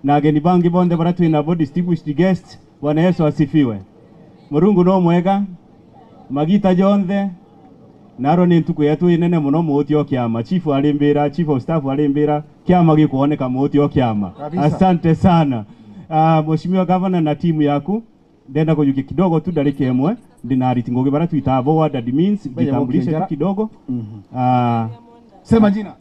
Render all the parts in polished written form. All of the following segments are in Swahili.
na ageni bangi bonde bara twina bo distinguished guests. Bwana Yesu asifiwe. Murungu no mwega magita jonthe naro ni ntuku yetu inene muno muti o kiama chief alimbira chief of staff alimbira kiama gikuoneka muti o kiama. Asante sana mheshimiwa governor na timu yaku. Ndenda kujuki kidogo tu darike emwe ndinariti ngoge bara twita forward admins jitambulishe kidogo. Sema jina.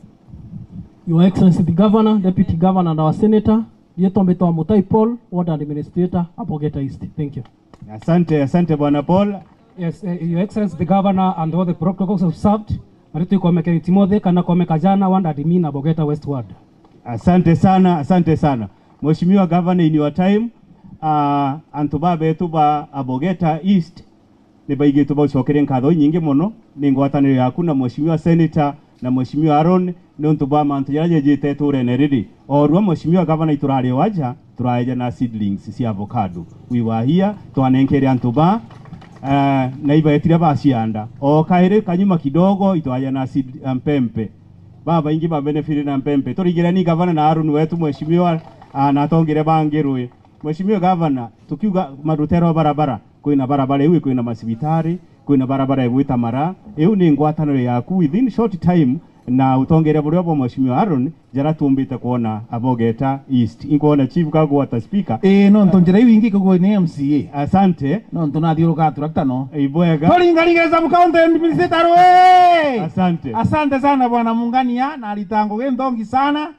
Your Excellency the Governor, Deputy Governor and our Senator, Yetombeto Mutai Paul, Ward Administrator, Abogeta East. Thank you. Asante Bwana Paul. Yes, Your Excellency the Governor and all the protocols observed. Maritu Komeke Timothy kana Komeka Jana Ward Admin Abogeta West Ward. Asante sana. Mheshimiwa Governor, in your time, antuba betuba Abogeta East ne baige tuba chokeren kadho nyingi mono ningwataniro yaku na Mheshimiwa Senator na Mheshimiwa Aaron nontuba mantu yaje jite ture neridi orwa Mheshimiwa Governor iturari waja turaje na seedlings si avocado we were here twanenkere antuba na ibaetira basianda o kaire kanyuma kidogo itwaje na seed mpempe baba ingi ba benefit na mpempe turigera ni Governor na Aaron wetu Mheshimiwa anatongere bangirwe. Mheshimiwa Governor, tukiuga marutero barabara kuina barabara iwe kuina masibitari kuina barabara iwe tamara eu ni ngwataniro yaku within short time na utongere buryo Mheshimiwa Aaron jara tumbite kuona Abogeta East inkuona chief kago wata speaker no ntonjera iwingi kago ni MCA. Asante no ntonathiuruka turakta no ibwega toringaringeza mkaunti administrator asante sana bwana Mungania na alitango gendongi sana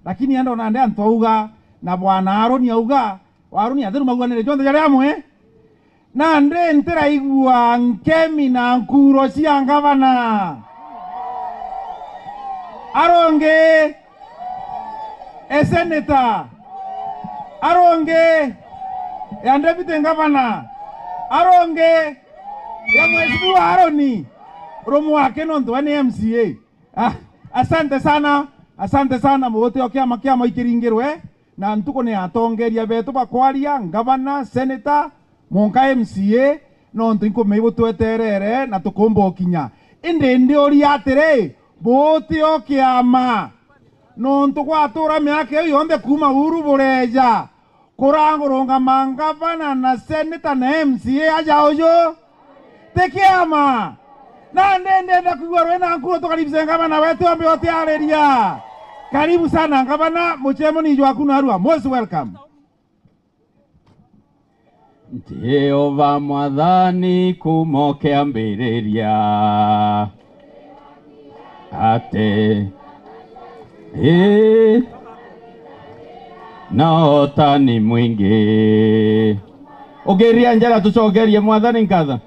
lakini ando naende antouga na bwana Aaron yauga Aaron yatheru magwanire jonde jari amwe na nde ntera igwa nkemi na nkuro cia Governor aronge Senator aronge ya Deputy Governor aronge ya Mheshimiwa Aaron romo wake no ndo ni MCA. Asante sana mwote okiama kiama ikiringirwe na ntuko ni atongeria betu bakwaria Governor Senator monka MCA no ntinko meibo tweterere na tukombo kinya inde ndi ori atere bote okiama no ntukwatura miaka iyo yonde kuma uru bureja kuranguronga mangavana na Senator na MCA aja ojo tekiama na ndende kugorwe na nkuru tukaribise Governor wetu ambe otiareria. Karibu sana Governor, muchemoni jwaku narua. Most welcome. Jehova mwathani kumoke ambiriria ate no tani mwingi ogeria njara tucogerie mwathani nkatha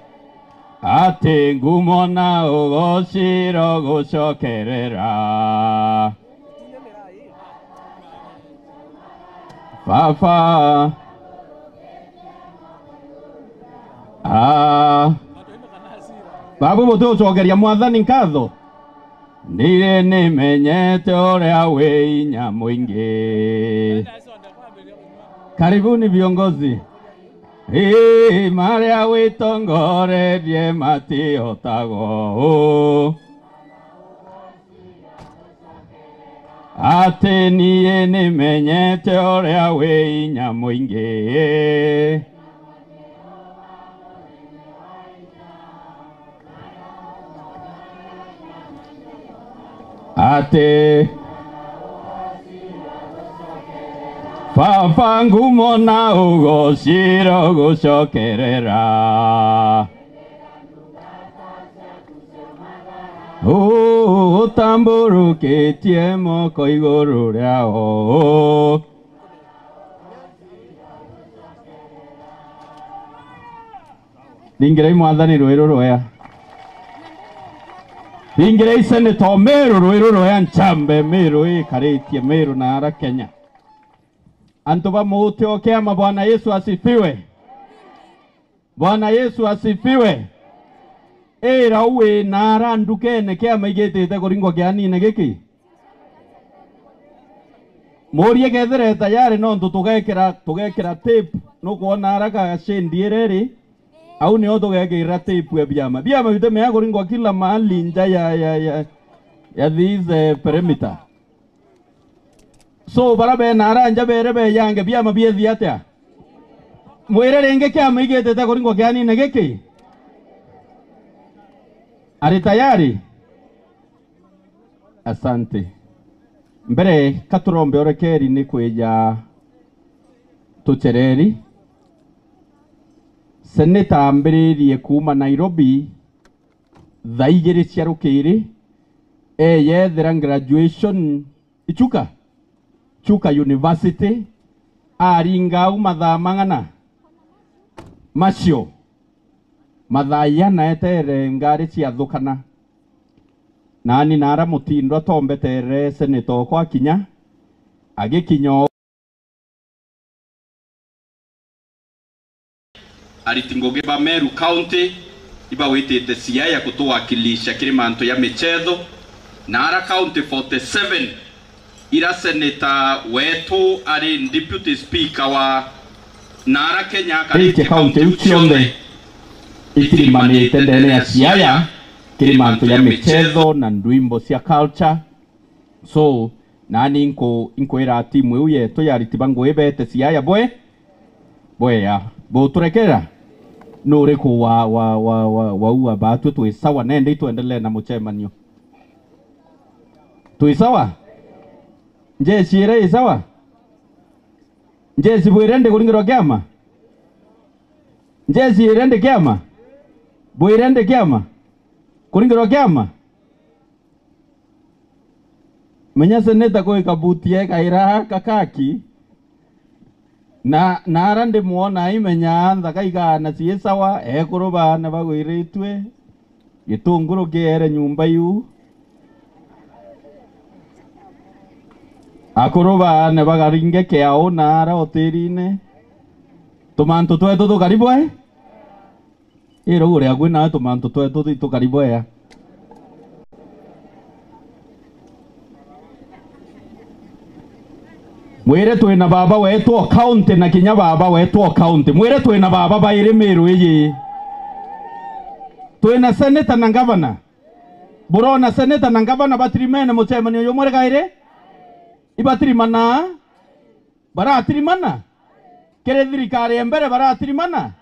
ate ngumo na ugociro gucokerera Papa Babu mutu ucogeria mwathani nkatho nire nimenyete uria wi inya mwingi. Karibuni viongozi maria witongorerie matiotago ate niye nimenyete uria wi inya mwingi. Ate Papa ngumo na ugociro gucokerera utamburukitie moko iguru riao Ringirei mwathani rwiru rwea Ringirei Senator Meru rwiru rwea nchambe Meru ikaritie Meru na ara Kenya. Antuba muti okiama. Bwana Yesu asifiwe. Bwana Yesu asifiwe. Rauwe nara ndukene kiama igitite kuringwa kianine giki Morie gethere tayari no tugekira tape no kuona haraka gashendiereri au ni oto gegera tape ya biama bite me kuringwa kila mahali nja ya this perimeter. So barabe naranja berebe yange bia mabie thiatia. Mwire renge kia mwigete ta kuringo kiani negeki. Ari tayari? Asante. Mbere katurombe orekeri ni kweja tuchereri. Seneta mbere kuma Nairobi thaigiri cia rukiri yethera graduation Chuka University aringa mathaa mang'ana macio mathayana etere ngari cia thukana nani nara mutindo tombetere seneto kwa kinya agikinyo aritingoge ba Meru County iba witete Siaya kutuwakilisha kirimanto ya Michetho Nara County 47 ira seneta wetu ari deputy speaker wa Nara Kenya Karite County uchionde itirimanite ndene ya Siaya kirimanto ya Michetho na ndwimbo cia culture. So nani inko ira timu uye to yari tibango ebete Siaya boy ya bo turekera nure ko wa batu tu sawa nende tuendelee na mchemanyo tu sawa nje shire sawa nje sibwirende kuringiro kiama nje sirende kiama bwirende kiama kuringiro kiama menya seneta ko ikabutie kaira kakaki na arande muona imenya ndaka igana cie sawa ekuroba na bagwiritwe gitunguru giere nyumba yu akuroba na bagaringe kiao na ara hoteline tumanto twetu tukaribu iro ure agwe na tumanto twetu tukaribu Mwire twina baba wetu county na kinya baba wetu county. Mwire twina baba baire Meru iyi. Twina senator na governor. Burona senator na governor batirimene muchemani yo mwire gaire. Ibatirimana. Baratirimana. Kere thirikari embere baratirimana.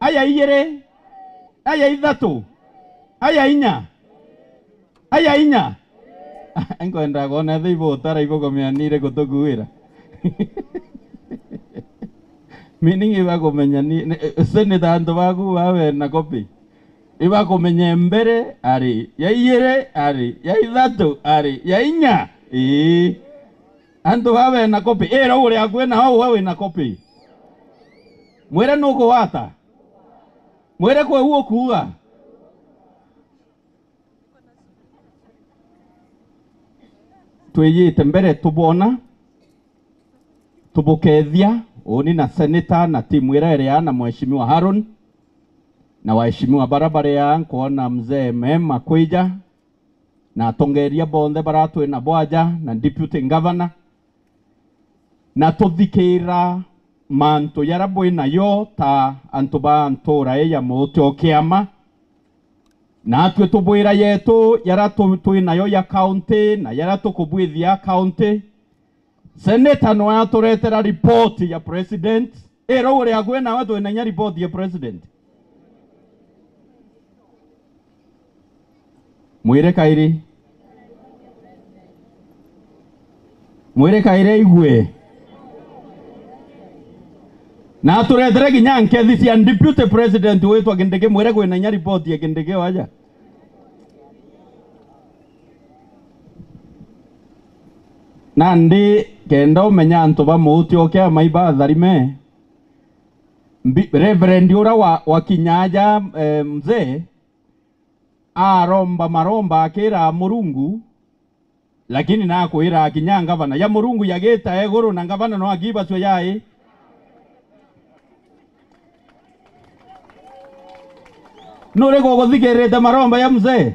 Aya iyere. Aya ithatu. Aya inya. Aya inya. Engo enda gona thibo tara ibo komianire gutukuira. Meaning iba kumenya ni seneta anto baku bawe na kopi iba kumenya mbere ari ya iyere ari ya ithatu ari ya inya anto bawe na kopi ero ure akwe na hao wewe na kopi mwere nuko wata mwere kwe huo kuwa tweyite mbere tubona tubukethia oni na seneta na timu ire na mheshimiwa Harun na waheshimiwa barabara ya kuona mzee Mema Kwija na tongeria bonde baratu na bwaja na deputy governor na tuthikira manto yarabo na yo ta antoba antora ya moto kiama na atwe tubwira yetu yaratu twina yo ya county na yaratu kubwithia county. Seneta no atoretera report ya president. Ero ure agwe na watu enanya report ya president. Mwire kaire igwe. Na atoretera kinyanke this ya deputy president wetu agendeke mwire kwe enanya report ya gendeke waja. Nandi kenda umenya anto ba muti oke maiba tharime reverend ura wa Kinyaja mzee aromba maromba akira Murungu lakini na kuira Kinyanga bana ya Murungu yageta egoro na ngabana no agiba cyo yae nore go gothigerete maromba ya mzee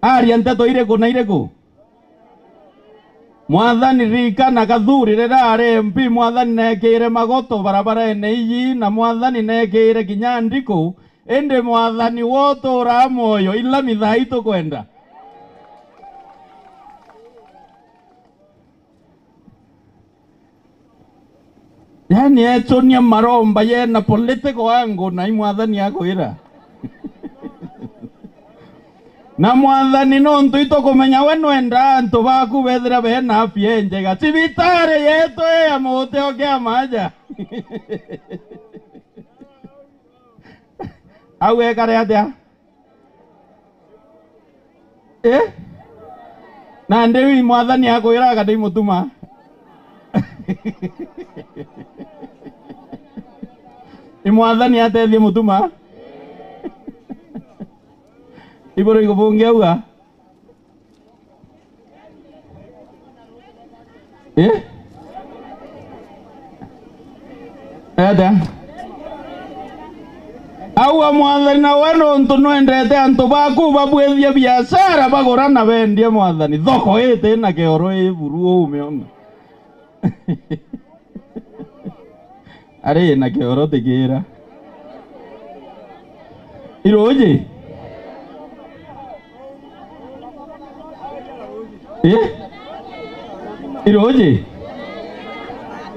ari anteto ireko na ireko Mwathani rika na gathuri rerare MP mwathani nekire magoto barabara ene iyi na mwathani nekire kinyandiko ende mwathani woto ra moyo ila mithaito kwenda yani etonia maromba ye na political angle na imwathani akwira na mwathani no ntuito kumenya we nwenda antu baku bethira bena afya njega cibitari yetu ya muti okia maja au ekare atia na ndewi mwathani akwira kadai mutuma imwathani atethie mutuma iboro igubunge uga eda au mwathani na wano ntu nwendete antu baku babwethie biashara bagurana bendie mwathani thoko ite na keoro iburu umeona are na keoro tigira iroje iroje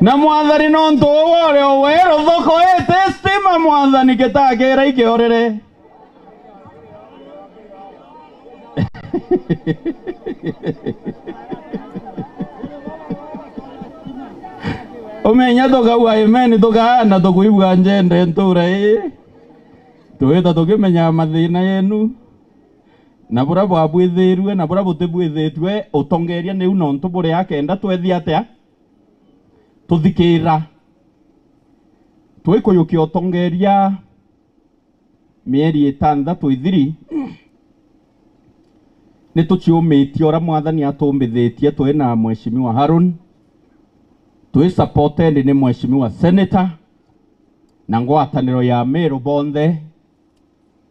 na mwathani no ntu wore owero thoko ite stima mwathani gitagira ikiorere omenya tukauga amen tukaana tukuibwa njende ntura tuwita tukimenya mathina yenu na bura bwabwithirwe na bura butibwithitwe utongeria niu nontu buri akenda twethi atia tuthikira twikuyukia utongeria mieri 6 ithiri ni tuciumitie ora mwathani atumbithitie twina mheshimiwa Harun twi supported ni mheshimiwa senator na ngwataniro ya Meru bonthe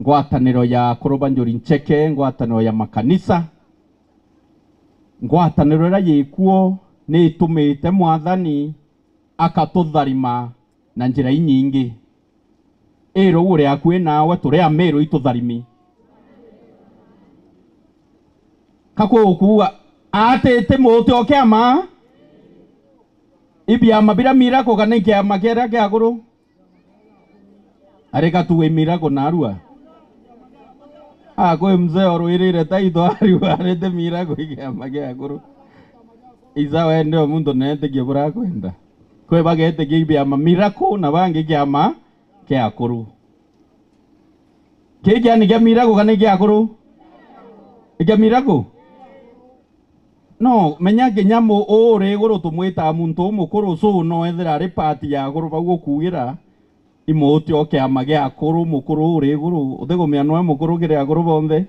ngwataniro ya Kurubanjuri Ncheke ngwataniro ya makanisa ngwataniro ra yikuo ni itumite mwathani akatutharima na njira inyingi ero ure akwe nawe turi a Meru itutharimi kako kuwa atete muti okiama ibiama bira mirako kana kiama kera kya guru areka tuwe mirako narua kwe mzee oruirire taito ariwa arete mirako kiama kya guru iza wende omuntu nete kibura kwenda kwe bagete kibiama mirako na bangi kiama kya guru kiki ani kya mirako kana kya guru kya mirako no menya nginyamo ore guru tumwita muntu mukuru so no ethira ari party ya guru baguo kugira imuti oke amage akuru mukuru ore guru uthego miano mukuru gire aguru bonthe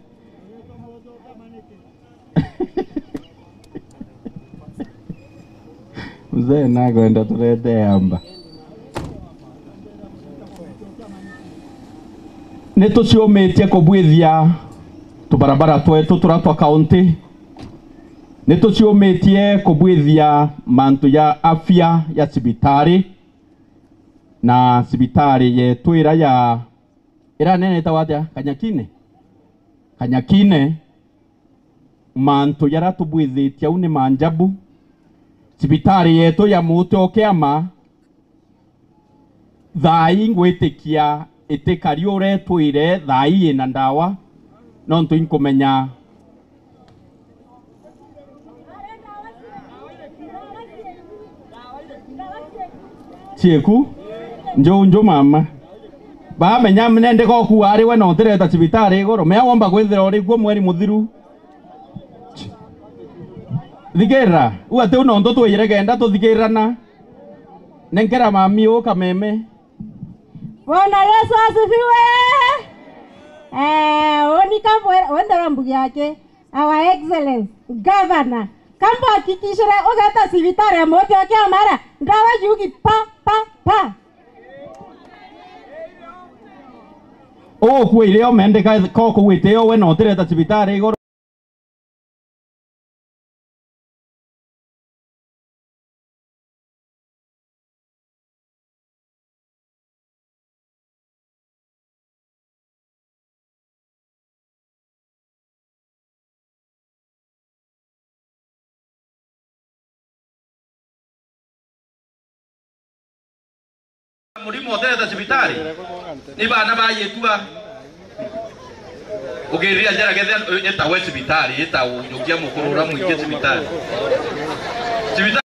mzee nakwenda turete amba nituciumitie kubwithia tubarabara twetu turatwa county nituciumitie kubwithia mantu ya afya ya sibitari na sibitari yetu ira nene tawatia kanyakine mantu yara tubwithitie au ni manjabu sibitari yetu ya muti okiama thai ngwitikia itikariure twire thai ina ndawa no ntu inkumenya Chieku njo mama ba menya mnende ko kuari we no tireta cibitari igoro me womba kwithira ori guo mweri muthiru thigera uate uno ndo twire genda tuthigirana nenkera mami o kameme Bwana Yesu asifiwe. Oni kambo wenda mbugi yake our excellence governor kambo hakikishira ogata cibitari mote okia mara ndawa yugi pa kwire o mende ko kuwite o we no tireta cibitari igoro murimo otete cibitari ni bana bayetua ukiria njara gethe etawe cibitari etaujukia mukurura muingi cibitari cibitari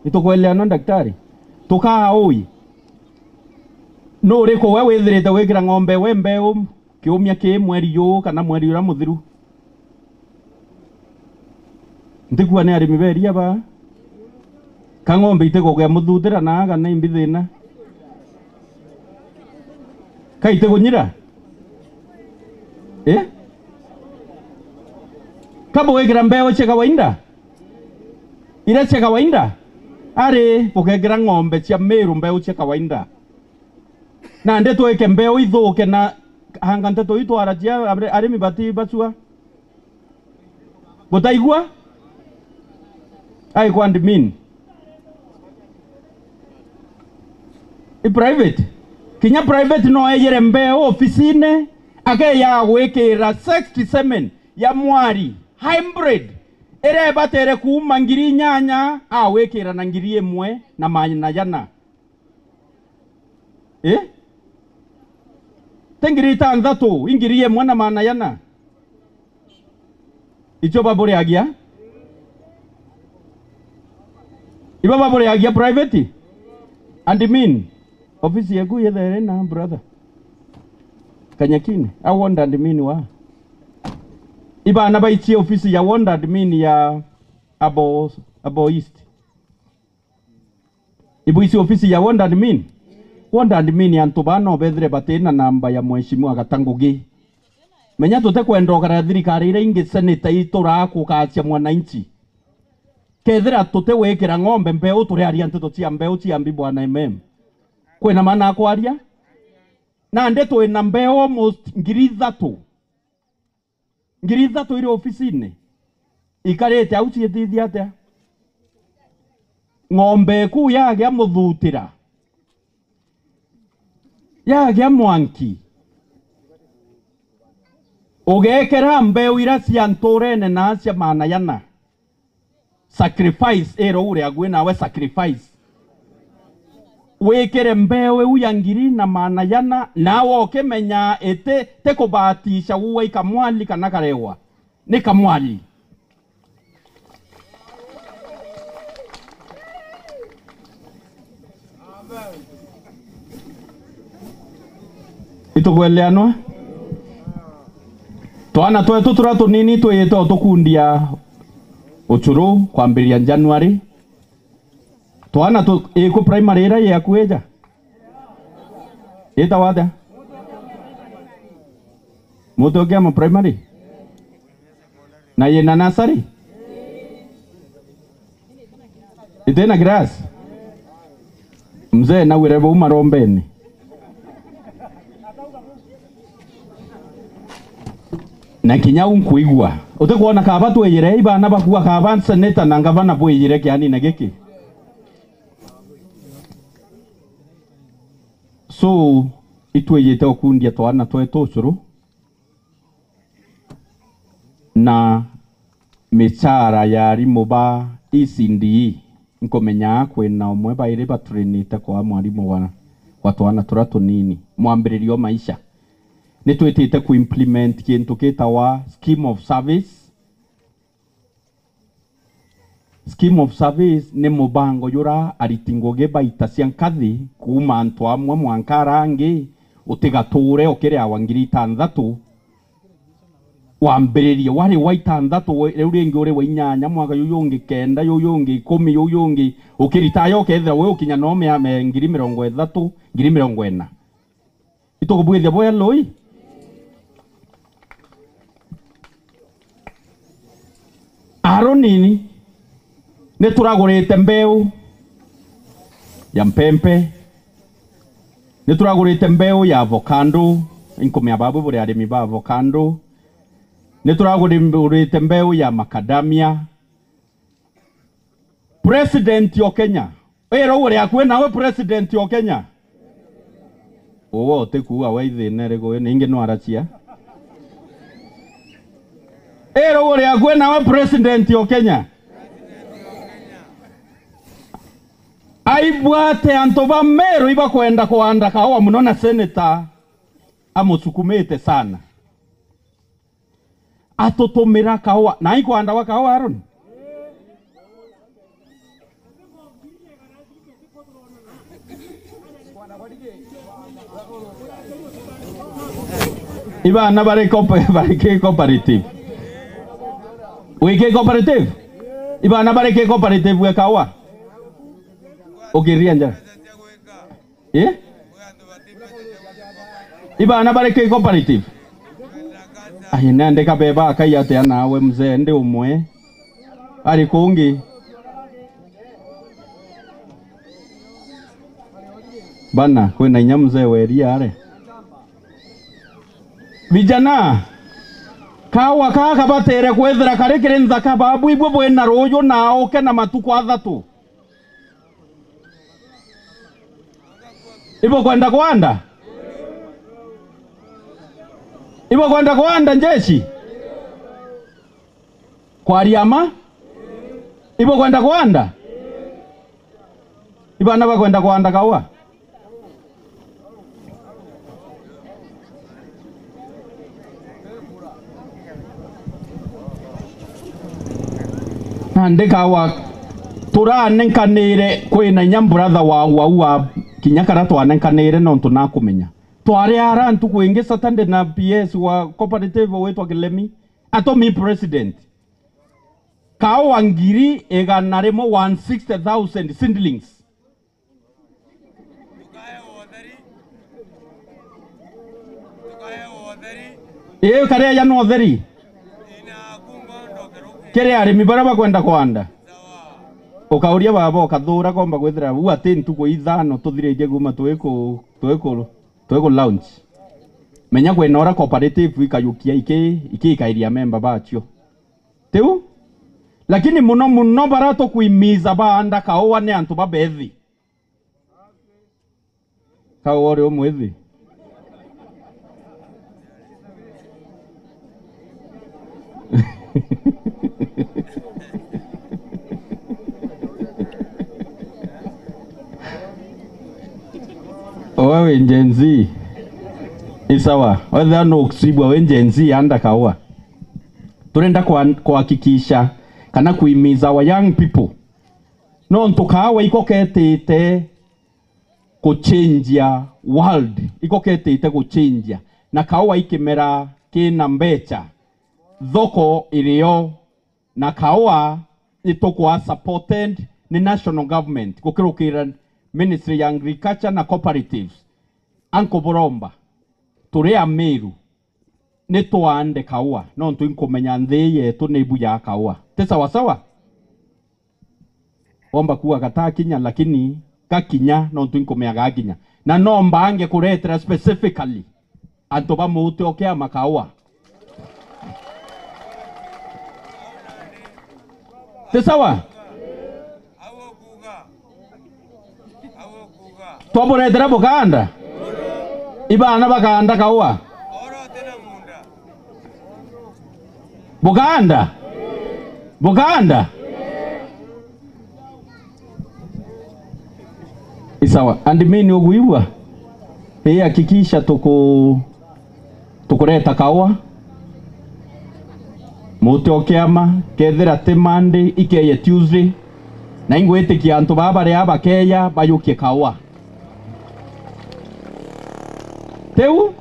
itukweleana daktari tukaa oi no riko we withirite wikira ng'ombe we mbeu kiumia ki mweri yu kana mweri ura muthiru ndigua ni arimi beria ba ka ng'ombe itego ge muthutira na kana imbithina ka itego nyira kabo wikira mbeu cia kawaida ira cia kawaida ari ukegera ng'ombe cia Meru mbeu cia kawaida na ndeto eke mbeu ithuke na hanga ndeto itwara cia arimi bati bacua gutaigua ai kwa admin private kinya private no eyere mbeu ofisine ake ya gwikira 67 ya mwari hybrid ere batere kuma ngiri nyanya awekera na ngiri emwe na manya yana tengiri tanzatu ingiri emwe na mana yana icho babore agia iba babore agia private and mean office yagu yethere na brother kanyakine I want and mean wa iba na baichi ofisi ya wonder admin ya abo east Ibu isi ofisi ya ward admin. Ward admin ya ntubano bethre batena namba ya mheshimiwa Gatangugi. Menya tute kwendogara thirikari ira ingi seneta itura kukacia mwananchi. Kethira tute wekera ng'ombe mbeu turi aria nteto cia mbeu cia mbi bwana MM. Kwena mana akwaria? Na ndeto ina mbeu almost ngiri 3. Ngiri 3 ire ofisini. Ikarete au ciethithia atia. Ng'ombe ku yagea muthutira. Yagea mwanki. Ugekera mbeu ira cia nturene na cia mana yana. Sacrifice ero ure agwe nawe sacrifice. Wekere mbeu uya ngiri na mana yana nawe okemenya ete tekubatisha uwe ikamwali kana karewa. Ni kamwali. Itukweleanwa? Twana twetu turatu nini twito tukundia uchuru kwambiria January. Twana tu eko primary ira ya kueja. Eta wada. Muto kama primary. Na yena nasari. Itena grass. Mzee na wirebo umarombeni. Na kinya unkuigwa utekuona kaba tweyire ibana bakuwa kaba seneta na ngavana bweyire kiani na giki. So itweyite okundia twana twetu ucuru na michara ya rimuba ECD nkomenya kwena omwe baire batrenite kwa mwalimu wa twana turatu nini mwambiririo maisha. Nitwetete ku implement kintu kitawa scheme of service. Scheme of service ni mubango yura aritingoge baita ciankathi kuma antu amwe mwankarangi utigature okere awangiri 6 wambiririe wari wa 6 riu ringi uri wa 8 mwaka yuyungi 9 yuyungi 10 yuyungi ukiritayo ukethira we ukinya no me 30 40 itugubwithia boya loi. Aronini neturagurite mbeu ya mpempe, neturagurite mbeu ya avocado inkomya babu buri arimi ba avocado, neturagurite mbeu ya macadamia. President yo Kenya ero uri akwe nawe president yo Kenya owo tekuwa waithine rego ninge no arachia. Ero uri akwe nawe president yo Kenya. Aibwate antoba Meru iba kwenda kuanda kawa munona senator amusukumete sana. Atotomera kawa na ikwanda wa kawa Aaron. Iba na bare cooperative. Weke cooperative. Iba na bare cooperative we kawa. Ogiria nja. Iba na bare cooperative. Ayina ndeka beba akayate nawe mzee ndi umwe. Ari kungi. Bana kwena nyamze weria are. Vijana kawa kaka batere kwethera karekere nzaka babu ibwe bwena royo na oke na matuko 3. Ibo kwenda kwanda? Ibo kwenda kwanda njeshi? Kwa riama? Ibo kwenda kwanda? Ibo anaba kwenda kwanda kawa? Ndeka wa tura nenkanire kwina nyamburatha wa kinyakara twanenkanire no tunakumenya twari arantu kwingi Saturday na PS wa cooperative wetu Kilemi atomi president kawa ngiri eganaremo 160,000 seedlings Iyo kare ya no theri. Kere arimi baraba kwenda kwanda. Ukauria baba ukathura komba gwithira u ati ntuko ithano tuthireje guma tweko lounge. Menya kwena ora cooperative ikayukia ikairia member bacho. Teu? Lakini muno barato kuimiza baanda kaowa ne antu babethi. Kaowa ore omwethi. Wewe Gen Z. Isawa, wewe no kusibwa wewe Gen Z anda kaowa. Turenda kuhakikisha kana kuimiza wa young people. No ntukawa ikoketete kuchinja world. Ikoketete kuchinja. Na kaowa ikimera kina mbecha. Thoko ilio na kaowa itokuwa supported ni national government. Kukirukira Ministry ya Agriculture na Cooperatives. Anko Boromba. Turea Meru. Nituande kaowa. No ntu inkomenya nthi yetu neibu ya kaowa. Te sawa sawa? Omba kuwa katakinya lakini kakinya no ntu inkomenya gakinya. Na no mbange kuretera specifically. Anto ba muute okea makaowa. Te sawa? Twaburetera Buganda. Ibana bakanda kaowa. Buganda. Isawa. Andi mimi oguiwa. Hakikisha tukureta kaowa. Muti okiama kethira te Monday ikeye Tuesday. Na ingwetikia antu babare abakeya bayukie kaowa. Teu?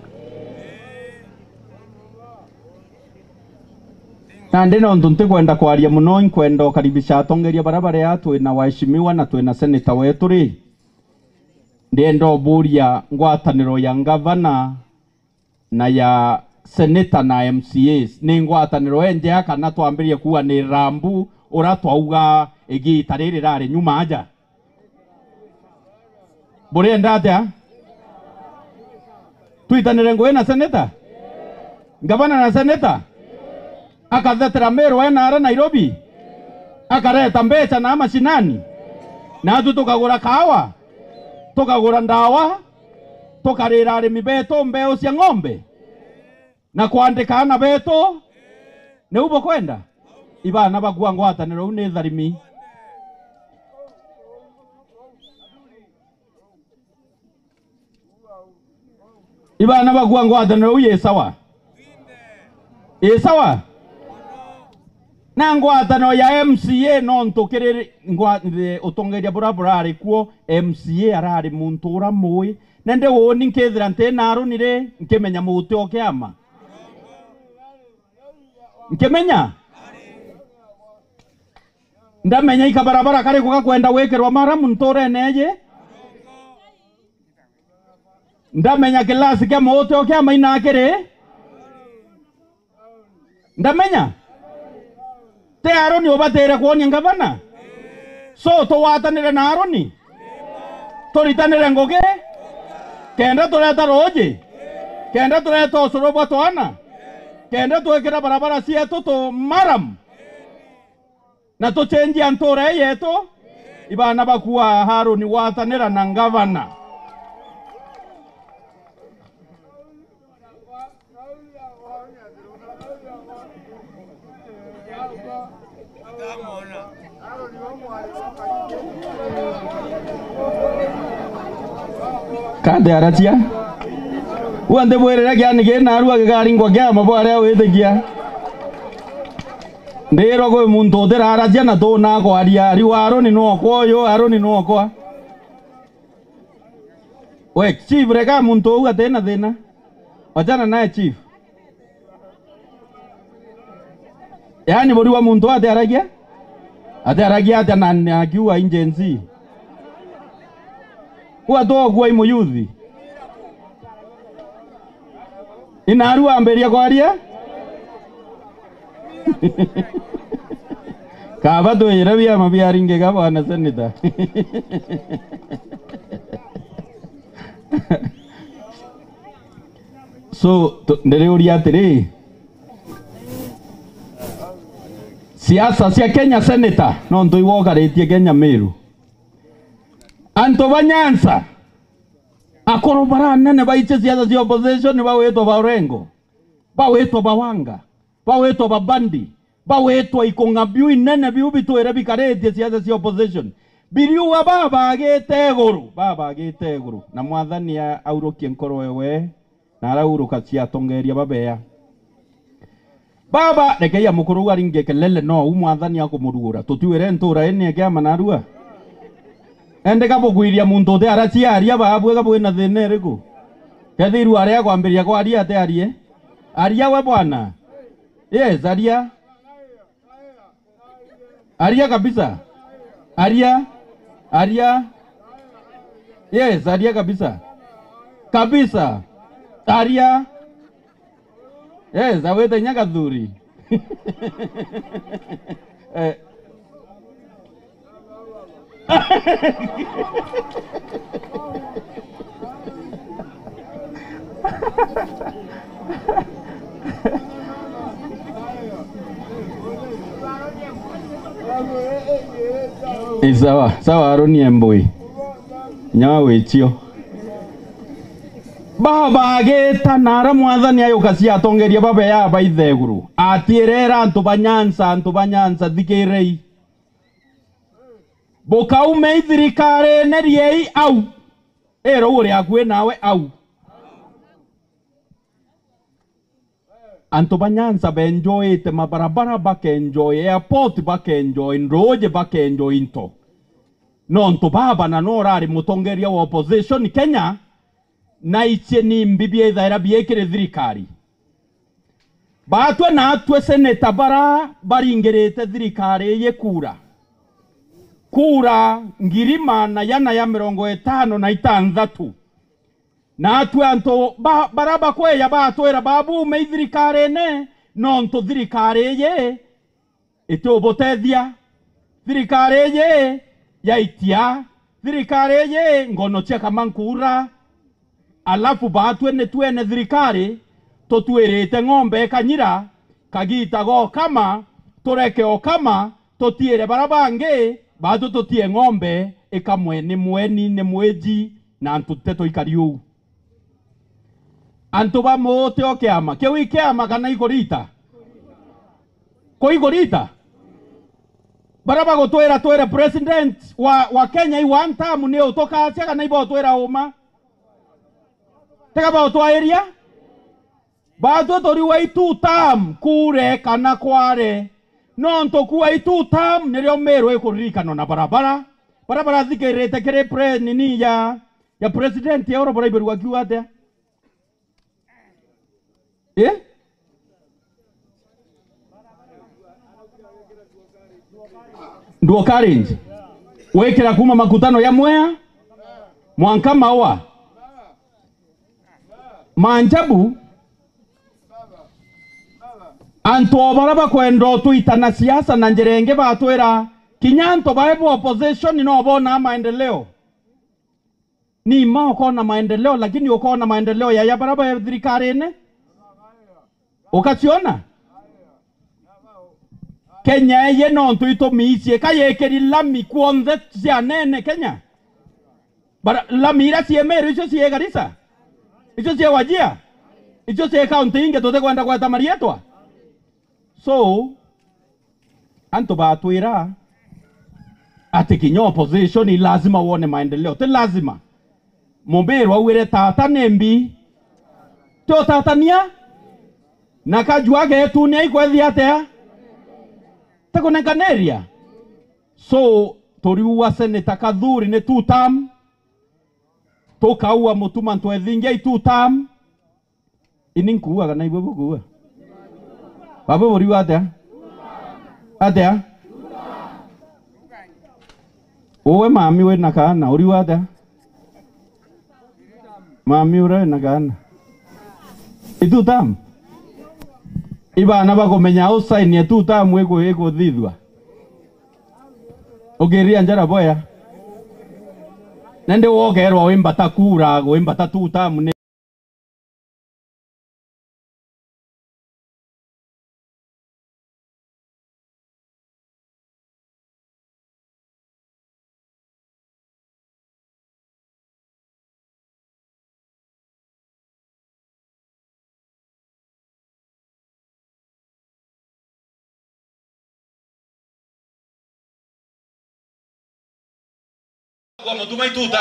Na ndino ndunte kwenda kwaria muno kwenda karibisha atongeria barabara yatu na waheshimiwa na twina senator wetu ri. Ndiendo buria ngwataniro ya governor na ya senator na MCAs ni ngwataniro enje kana twambirie kuwa ni rambu uratwauga igita riri rari nyuma aja. Bure ndata tuitanire ngwe na senator governor na senator akathetera Meru ena Nairobi akareta mbecha na mashinani na tukagura kawa tukagura ndawa tukarira arimi beto mbeo cia ng'ombe na kuandika na beto ne ubo kwenda ibana bagwa ngwataniro une tharimi ibana bagwa ngwataniro uye sawa sawa na ngwatano ya MCA no ntukiriri utongeria burabura ari kuo MCA arari muntu uramui nende woni nkethira nte narunire nkemenya muti okiama nkemenya ndamenya ikabarabara kare kuka kwenda wekerwa mara muntore neje ndamenya kilasi kya muti okiama inakire ndamenya te Aroni obatere kuonia ngavana. So tuwatanire na Aroni. Turitanire ngoge. Kenda tureta roje. Kenda tureta osorobo twana. Kenda tuwekera barabara sietu to maram. Na to change antore yeto. Ibana bakuwa Aroni watanira na ngavana. Kade aratia uande bwerera gyani gena arua gari ngwa gya mabware wethegia ndero go muntu thera aratia na to na go aria ari waro ni no koyo Aroni no kwa we chief rega muntu uga tena thina wajana naye chief yani bori wa muntu ate aragia ate na akiwa injenzi kwa dogo wa imuyuthi Inarua amberia kwaria kaba twira bia mabiaringe gaba na seneta so nderiuria atiri siasa cia Kenya seneta no ntoi wogaritie Kenya Meru anto banyansa akoro bara nene baiche siasa cia opposition bawetwa Baorengo bawetwa Bawanga bawetwa Babandi bawetwa Ikongabiu inene biu bitwire bikaretie siasa cia opposition biriuga baba agite iguru na mwathani aurukie nkoro wewe na arauruka cia tongeria babea baba rekeya mukuru aringe kelele no umwathani akumurugura tutiwire ntura ene kya manarua ende kabugwiria muntu te araciaria babwe kabwena thine riku kethiru aria kwambiria kwaria ate aria we bwana yes aria kabisa aria yes aria kabisa aria yes awete nyagathuri sawa Aroni Emboi nyawe chio baba ageta nara mwathani ayuka cia tongeria baba ya baitheguru atirera antu banyansa thikirei bokaume thirikare neriei au ero uri akwe nawe au antu banyansa benjoyete mabarabara bakenjoy airport bakenjoy nroje bakenjoy into nonto baba na norari mutongeria wa opposition Kenya na iche ni mbibia ithaira biekire thirikari batwe na atwe seneta baringirite thirikari ye kura ngirima na yana ya 56 na atwe anto baraba kweya batwera babu me thirikari ne nonto thirikari ye itobotethia thirikari ye yaitia thirikari ye ngono cia kamankura alafu batwe ne twene thirikari totwirite ng'ombe kanyira kagita go kama tureke o kama totiere barabange batu totie ng'ombe ikamwe ni mweni ni mweji na antu teto ikariu antu ba mote o kiama ke wikiama kana igorita ko igorita baraba go twera president wa Kenya I one time ne utoka acha kana ibo twera uma teka ba otwaeria bado tori wai 2 term kure kana kware nonto kuwa 2 term nirio mero ekurikano na barabara thikirite kire pre nini ya president ya oro baraiberu wakiwa atia nduo karinji wekera kuma makutano ya Mwea mwanka mawa manjabu anto baraba kwendo tuitana siasa na njerenge batwera kinyanto baebo opposition no bona maendeleo ni mako na maendeleo lakini uko na maendeleo ya baraba ya thirikari ne ukationa Kenya ye no tuito miisie kayekeri lami kuonze cia nene Kenya bara lamira siemero icio sie Garissa icio sie Wajia icio sie county inge tote kwenda kwa tamarietwa so anto batwira ati kinyo opposition ni lazima uone maendeleo te lazima Momberu awire tata nembi to tatania nakajuage tunia ikwethi atea takonekaneria so toriwa seneta Kadhuri ne 2 term tokaua mutuma ntwethingia 2 term ininkuwa kana ibubukuwa baba boriwa atea owe mami we nakana uriwa atea mami ura nakana Itu tam. Iba na bakomenya outside ya tu tam eko thithwa. Ogeria njara boya. Nende wogerwa wembata kura wembata tu tam ne. Kwa mtuma ituta.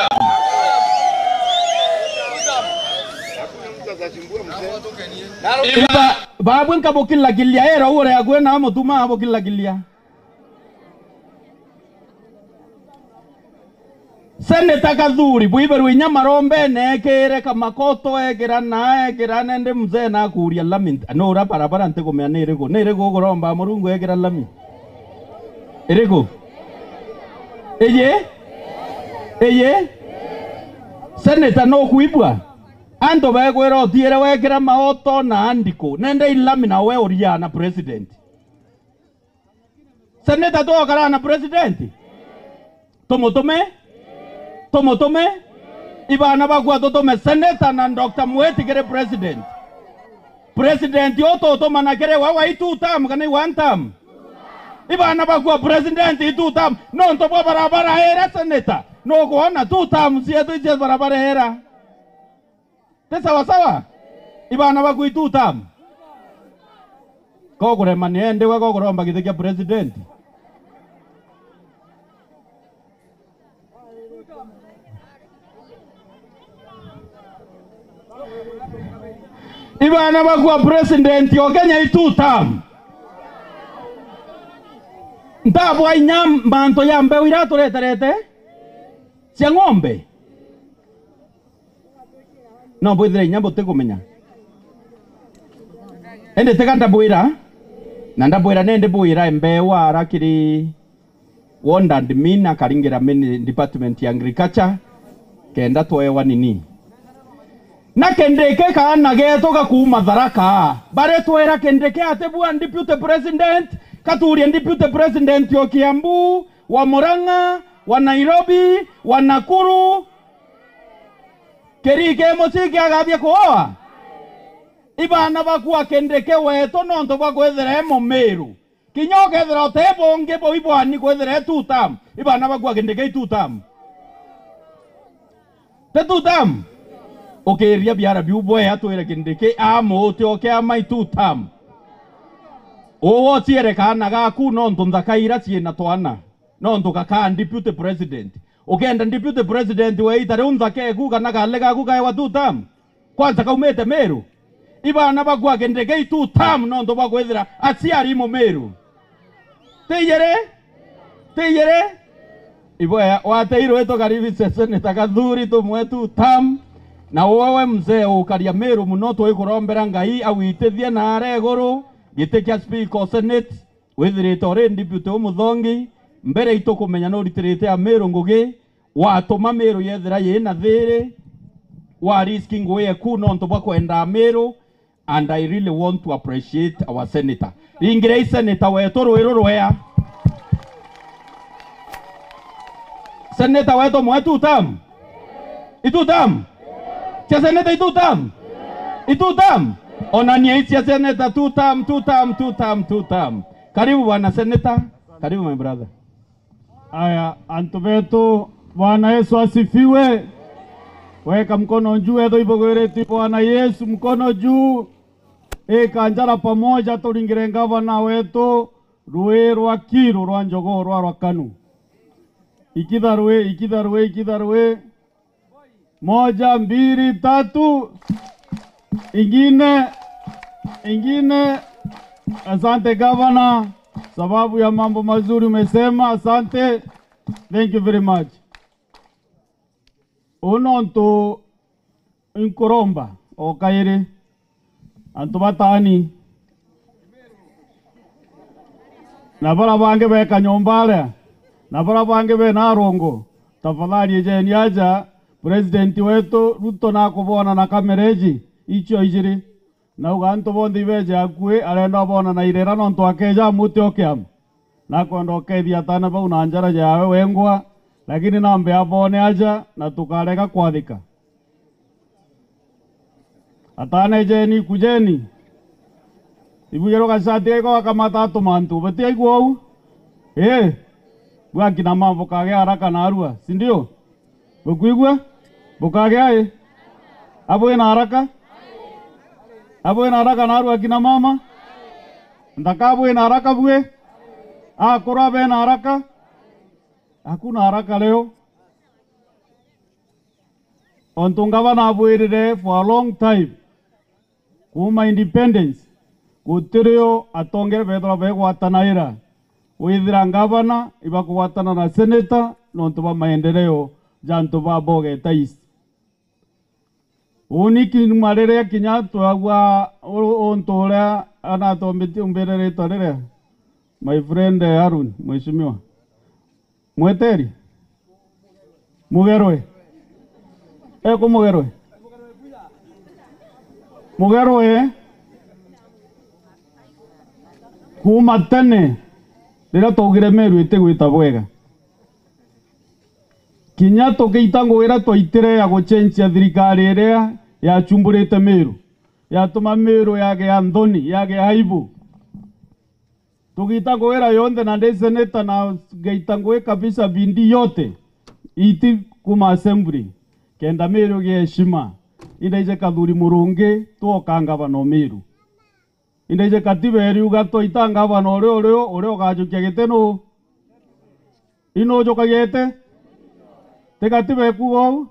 Iba babu nkabokilla gilia era ure agwe na mtuma abokilla gilia. Seneta Kadhuri buiberu inyamarombe nekere kamakoto ekera nende mzee na kuria lami no ra barabara ntego mea nerego goromba murungu ekera lami erego eye seneta no kuibwa ando begwero tiere wekera maoto na andiko nende ilami na we oria na president seneta to kara na president Tomotome ibana bagwa totome seneta na Dr. Mweti kere president yoto to manakere wawa itu tam kana one tam ibana bagwa president itu tam no to barabara hera seneta no kuona tu tam si eto je barabara hera te sawa ibana bagwa itu tam kokore manende wa kokoromba kitekia president ibana bagwa president yo Kenya itu tam ntabwa inyam manto yambe wira torete cia ng'ombe no bwithire nyambo tekumenya ende tekanda bwira na ndabwira nende bwira embewa arakiri wonda admin akaringira mini department ya agriculture kenda toewa nini na kendeke kana geto gakuma tharaka bare twera kendeke atebwa deputy president katuri deputy president yo Kiambu wa Murang'a wa Nairobi wa Nakuru kerike musiki agabye koa ibana bakwa kendeke weto nonto bakwethera Meru kinyoke thera tebonge bo ibwani kwethera tutam ibana bakwa kendeke tutam tetutam okeria biara biubwe atwere kindike amote oke maitu tam owo tiere kana gaku no ndakaira tiena twana no ndukaka deputy president okenda deputy president we itare unzake ku kana gale gaku gae watu tam kwanza kaumete Meru ibana bagwa kindike tu tam no ndo bagwethira atiari mo Meru teyere ibwe wateiro eto karibi sesene takadhuri to mwetu tam na wewe mzee ukaria Meru muno twikurombera ngai awitithie na areguru gitekia speaker senate withirite ore deputy umuthongi mbere itu kumenya no ritirite a Meru ngugi watuma Meru yethira yina thiri wa risking we ku no ntobwa kwenda Meru and I really want to appreciate our senator ingire senator wetu rwea senator wetu mwetu tam itu tam seneta itu tam onania isia seneta tutam karibu bwana seneta karibu my brother aya antubetu Bwana Yesu asifiwe weka mkono juu edo ibogoreti Bwana Yesu mkono juu kanjara pamoja turingire gavana wetu rwa Kiru rwa Njogo rwa Kanu ikidharwe 1 2 3 ingine asante gavana sababu ya mambo mazuri umesema asante thank you very much unonto inkoromba okaire antubatani nabara bange beka nyombale nabara bange be narongo tafadhali jeni aja president wetu Ruto na kubona na kamereji icho ijiri na uganto bondi beje akue arenda bona na irera no ntwakeja muti okiam na kwenda okethia tana bau na njara yawe wengwa lakini nambe abone aja na tukareka kwathika atane jeni kujeni ibugero kasati ko akamata tumantu beti aigwau bwaki na mambo kage haraka na arua si ndio bukuigwa bukage aye abo ina haraka na arua kina mama ndakabo ina haraka bwe kura be na haraka hakuna haraka leo ontungava na bwirire for a long time kuma independence gutirio atongere bethora begwatanaira withira ngavana ibakugwatana na senator nontu ba maendeleo jantu ba Bogeta East uniki marere kinya twagwa ontorea ana tombeti umberere torere my friend Arun mheshimiwa mweteri mugerwe eko mugerwe kuma tene rira togire Meru itegwita bwega kinya tugitango ira twaitire ya gucenjia thirikari iria ya chumburite Meru ya tuma Meru yage Anthony yage haibu tugitango ira yonde na seneta na geitango kabisa bindi yote iti kuma assembly kenda Meru ge heshima indaije kadhuri murunge tuokanga bano Meru indaije katibe eri ugato itanga bano oreo gajukia giteno ino joka gete tekatibe kuo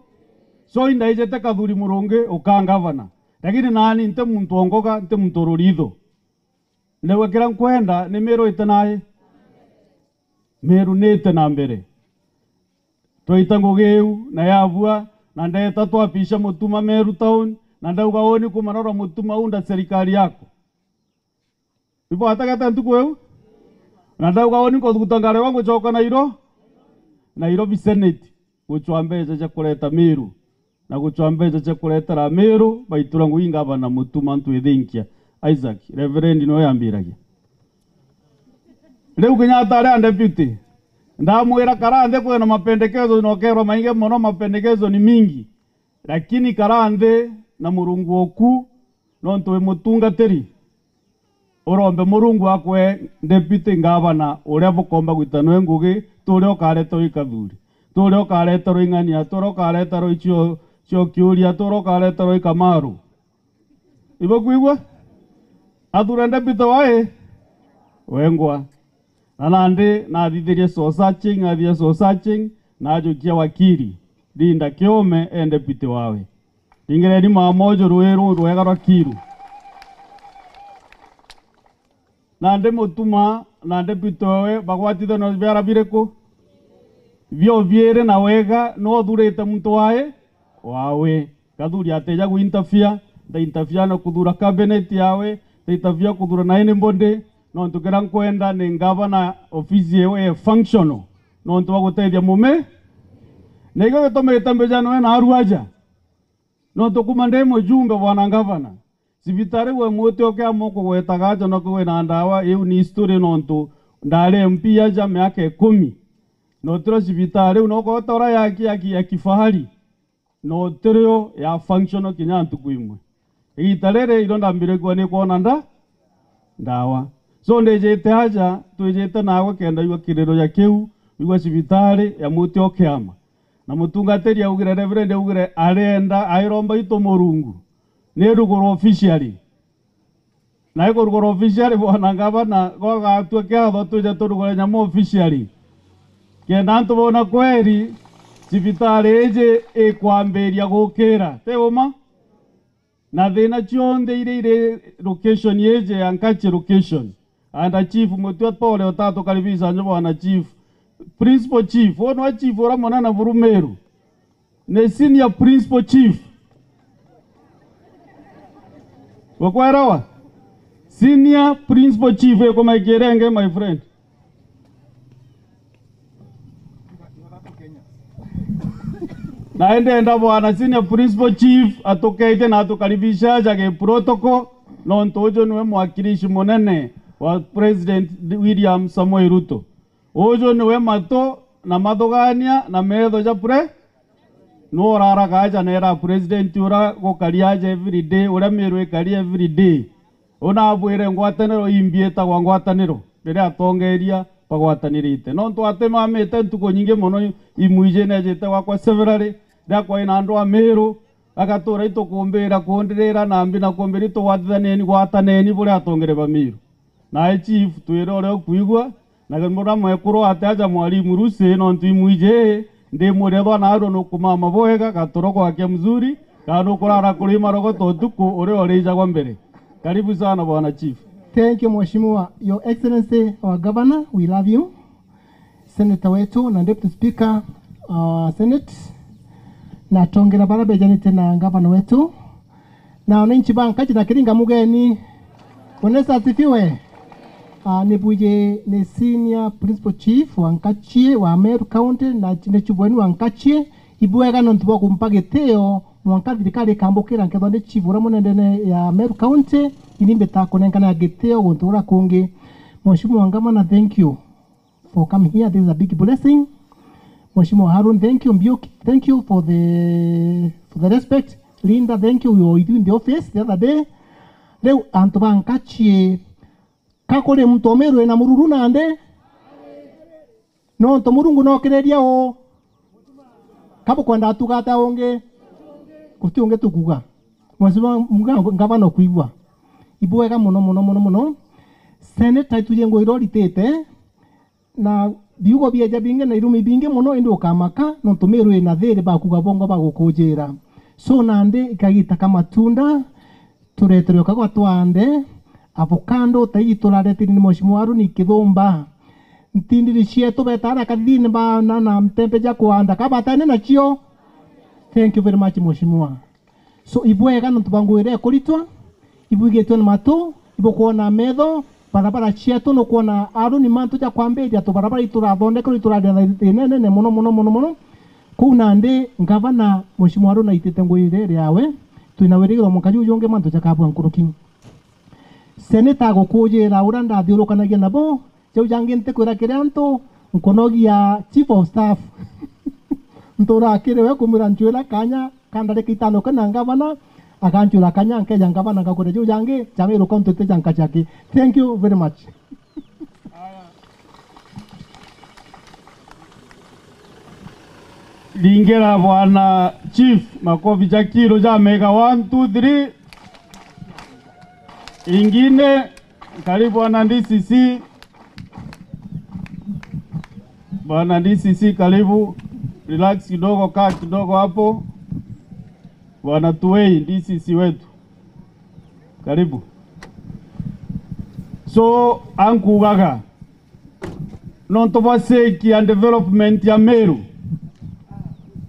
so indaije tekadhuri murunge ukanga bana lakini nani nte muntu ongoka nte muntu rorido lewe kira kwenda ni Meru itanaye Meru nete na mbere toitango geu na yavua na ndeta twapisha mutuma Meru town na ndauga oni kumanora mutuma unda serikali yako ipo atakata ntuko eu na ndauga oni ko gutangare wangu choka Nairobi Senate guchwambeje cha kuleta Meru na guchwambeje cha kuleta Meru baitura nguinga bana mutuma ntu ethinkia Isaac Reverend no yambiragia leo Kenyatta ale deputy ndamwira karande kwena mapendekezo no kero mainge mono mapendekezo ni mingi lakini karande na murungu oku no ntwe mutunga teri orombe murungu akwe deputy ngabana uria bukomba gwitanwe ngugi turio kareto ikathuri turio kareto ringania turio kareto icio kiuria turio kareto ikamaru ibo kuigwa athura deputy wae wengwa nanande na thithirie so searching na ajukia wakiri Linda Kiome ende pite wawe ingere ni mamojo rueru rwega rwa kiru nande mutuma nande pite wawe bagwatithe no biara bireko vyo viere na wega no thurete muntu wawe kathuri ateja gu interfere no kuthura cabinet yawe interfere kuthura na ene mbonde no ntukira kwenda ni ngavana ofisi yewe functional no ntu bagutethia mume nego gtomete mbejano na aruaja no tukumande mujumbe bwana ngavana sibitare we muti okia moko gwetagaja no kwe na ndawa eu ni history no ntu ndare mpia ja miaka 10 no tro sibitare no ko tora ya kifahari no trio ya functional kinyantu kuimwe itarere ironda mbire kwa ni kuona ndawa so ndejete haja twejete nawe kenda iwa kirero ya keu iwa sibitare ya muti okiama na mutungateri augire reverend augire arenda airomba ito murungu ne rugoro officially na iko rugoro officially bwana ngabana goga twekea tho tuje turugore nyamo officially kenda ntu bona kweri sibitare eje ekwamberia gukira teoma na thina chionde ire location yeje ankache location and chief mutwa pole otatu karibisa nyo bwana chief principal chief ono chief ora mona na Vurumeru ne senior principal chief wakwarawa senior principal chief eko maigerenge my friend naende enda bwana senior principal chief atokeite na atukaribisha jage protocol nontojo niwe mwakilishi munene wa President William Samoei Ruto. Ojo niwe mato na mathogania na metho ja no rara gaja nera president ura gukariaje every day ura mirwe kari every day. Ona abwire ngwataniro imbieta kwa ngwataniro rire atongeria bagwatanirite. No twatema amete ntuko nyinge mono imwije nejete wakwa severally dakwa ina andu amiru agatura itukumbira kundirira na mbi na kumbira itugwathaneni gwataneni buri atongere bamiru. Na chief twire ore kuigwa na gamura mwekuru ataja mwalimu ruse no ntimwije ndi murethwa na aro no kumama boega gatoroko ake mzuri kanu kurara kulima rogoto tuku ore oreja kwa mbere. Karibu sana bwana chief. Thank you Mheshimiwa, Your Excellency our Governor, we love you. Senator wetu na Deputy Speaker Senate na tongera barabe janite na Governor wetu na wananchi bankaji na kiringa mugeni onesa asifiwe. Nibuje ni Senior Principal Chief wa Nkachie wa Meru County na chibweni wa Nkachie ibuega no ntuwa kumpagiteo mwankati dikali kambokera nkethonde chief ura munendene ya Meru County inimbe takonenkana ya geteo guntura kungi. Mheshimiwa Governor, thank you for coming here. This is a big blessing. Mheshimiwa Harun, thank you. Mbiuki, thank you for the respect. Linda, thank you. We were in the office the other day. Leo antoba Nkachie kakole mtomeru na mururu nande no tomurungu no kireria o kabo kwenda tugata onge kuti onge tukuga mwasiba ngabano kuigwa ibuega muno Senator tujengo irori tete na biugo bieja binge na irumi binge muno indi ukamaka no tomeru na there ba kugabongo ba gukujira so nande ikagita kama tunda turetere kagwa twande avocado tai turaretiri ni Mheshimiwa Harun ikithumba ntindiri cietu betara kadini ba na mtempe ja kuanda kabatane na chio. Thank you very much Mheshimiwa. So ibwega no tubangwire kuritwa ibugetwe na mato ibokuona metho barabara cietu no kuona Harun mantu ja kwamberia to barabara iturathondeka iturathiana nene muno kuna ndi Governor Mheshimiwa Harun aitete ngwire riawe twina wirigiro mukaju yonge mantu ja kabwa nkuruki Senator gukujira uranda thiurukanagia nabo ceu janginte kwira kiranto nkonogia chief of staff ntora kirewe kumira nchwela kanya kandare kitano kana Governor akanchura kanya nke Governor ngakore ceu jange jamiro konto te janka chaki. Thank you very much. Lingera bwana chief makofi jakiro jameka 1 2 3 ingine karibu bwana DCC. Bwana DCC karibu, relax kidogo, kaa kidogo hapo. Bwana Tuwei DCC wetu karibu. So ankugaga nontobaseki and development ya Meru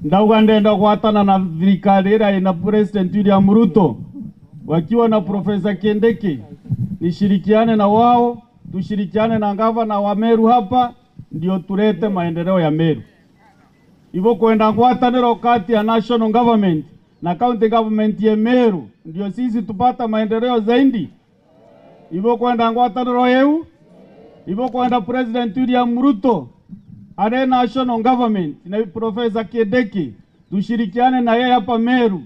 ndauga ndenda kuatana na thirikari ina President William Ruto wakiwa na Profesa Kindiki, nishirikiane na wao, tushirikiane na Gavana wa Meru hapa ndio tulete maendeleo ya Meru. Hivyo kwenda ngwataniro kati ya national government na county government ya Meru ndio sisi tupata maendeleo zaidi. Hivyo kwenda ngwataniro yeu, hivyo kwenda President William Ruto ade national government na Profesa Kindiki tushirikiane na yeye hapa Meru,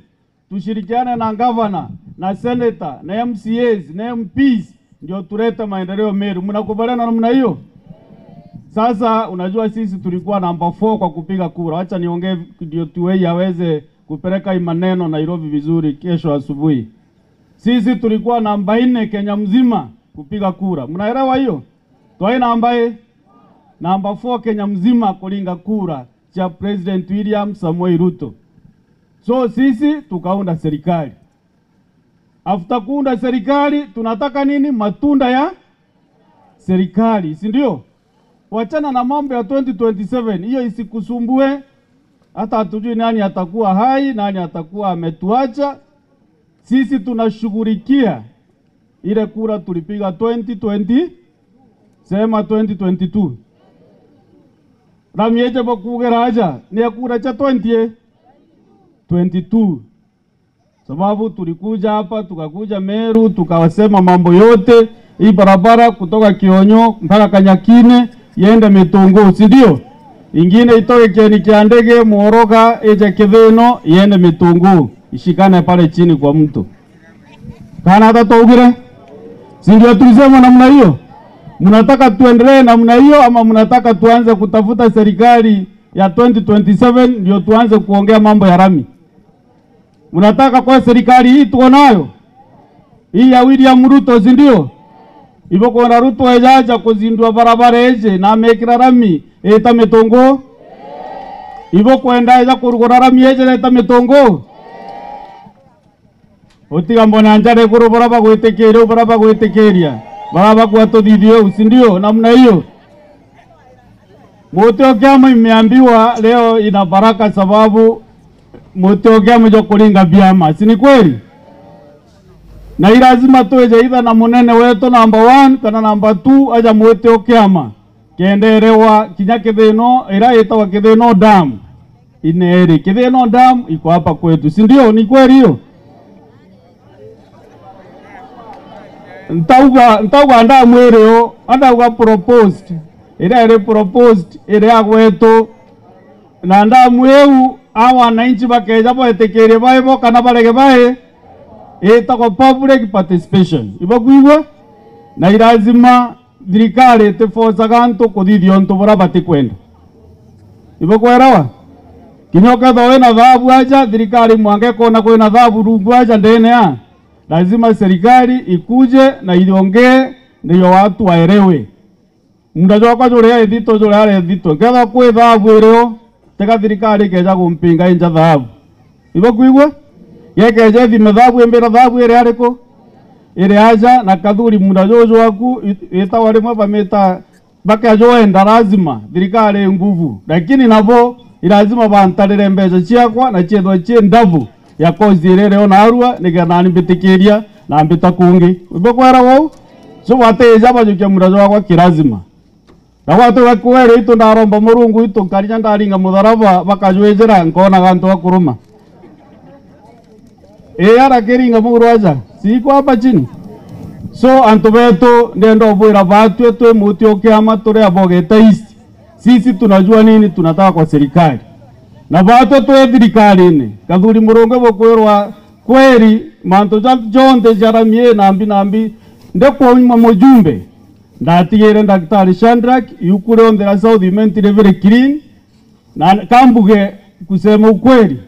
tushirikiane na Governor na Senator na MCAs na MPs ndio tuleta maendeleo Meru. Mnakubaliana namna hiyo? Sasa unajua sisi tulikuwa namba 4 kwa kupiga kura. Acha niongee ndio Tuwei aweze kupeleka maneno Nairobi vizuri kesho asubuhi. Sisi tulikuwa namba 4 Kenya mzima kupiga kura. Mnaelewa hiyo? Tuwei namba 4 Kenya mzima kulinga kura cha President William Samoei Ruto. So sisi tukaunda serikali. After kuunda serikali tunataka nini? Matunda ya serikali, si ndio? Wachana na mambo ya 2027, hiyo isikusumbue. Hata hatujui nani atakuwa hai, nani atakuwa ametuacha. Sisi tunashughulikia ile kura tulipiga 2020, sema 2022. Ramieje bakugera aja ni kura cha 2022. sababu tulikuja hapa tukakuja Meru tukawasema mambo yote hii barabara kutoka Kionyo mpaka Kanyakine iende Mitungu, si ndio? Ingine itoke Kieni kia ndege Muhoroka eje Kithino iende Mitungu, ishikane pale chini kwa mtu. Kana hata tugire? Si ndio tulisema namna hiyo? Mnataka tuendelee namna hiyo ama mnataka tuanze kutafuta serikali ya 2027 ndio tuanze kuongea mambo ya rami? Mnataka kwa serikali hii tuko nayo? Hii ya William Ruto, si ndio? Ibo kwa Ruto ejaja kuzindua barabara eje na amekira rami eta Mitungu. Ibo kwenda eja kurugora rami eje eta Mitungu. Otiga mbona njare kuru baraba gwetekeria baraba gwetekeria. Baraba kwa todithio, si ndio? Namna hiyo. Moteo kama imeambiwa leo ina baraka sababu moteo kama jo kulinga biama, si ni kweli? Na lazima tuweje either na munene wetu number 1 kana number 2 aja moteo kama kenderewa Kinyakithino ira itawa Kithino Dam ineri. Kithino Dam iko hapa kwetu, si ndio? Ni kweli hiyo? Ntauga anda mwireo anda proposed ere proposed ere agweto na anda mweu awa wananchi bakeja boetekere baibo kana barege bae etako public participation ibakuigwa na lazima thirikari tefoza ganto kuthithio ntu bora batikwenda ibakwerawa kinyoka thowe na thabu aja thirikari mwange kona kwina thabu rungu aja ndene ya lazima serikali ikuje na iongee ndio watu waelewe. Mnajua kwa jole edito jole ale edito ngetha kwe thabu ireo teka thirikari keja kumpinga inja thabu ibo kuigwa yekeje thime thabu embera thabu ire ariko ire aja na kathuri mnajua waku eta wale mwa meta baka joenda lazima thirikari nguvu lakini nabo lazima bantarire mbeca ciakwa na cietho cie ndavu ya kozi irere ona arua nigetha nibitikiria na mbita kungi ubekwera wao so wateja bajukia murajo wakwa kirazima na watu wakwere ito ndaromba murungu ito karinya ndaringa mutharaba bakajwejera nkona gantu akuruma ara keringa mugurwaja siko hapa chini so antu betu ndendo bwira batu etwe muti okiama tore abogeta isi sisi tunajua nini tunataka kwa serikali na batu twe thirikari-ini kathuri murungu bokwirwa kweri manto jonte jaramie nambi ndekwa mujumbe ndatigire Daktari Shandrak yukure on the South mentally very clean na kambuge kusema ukweli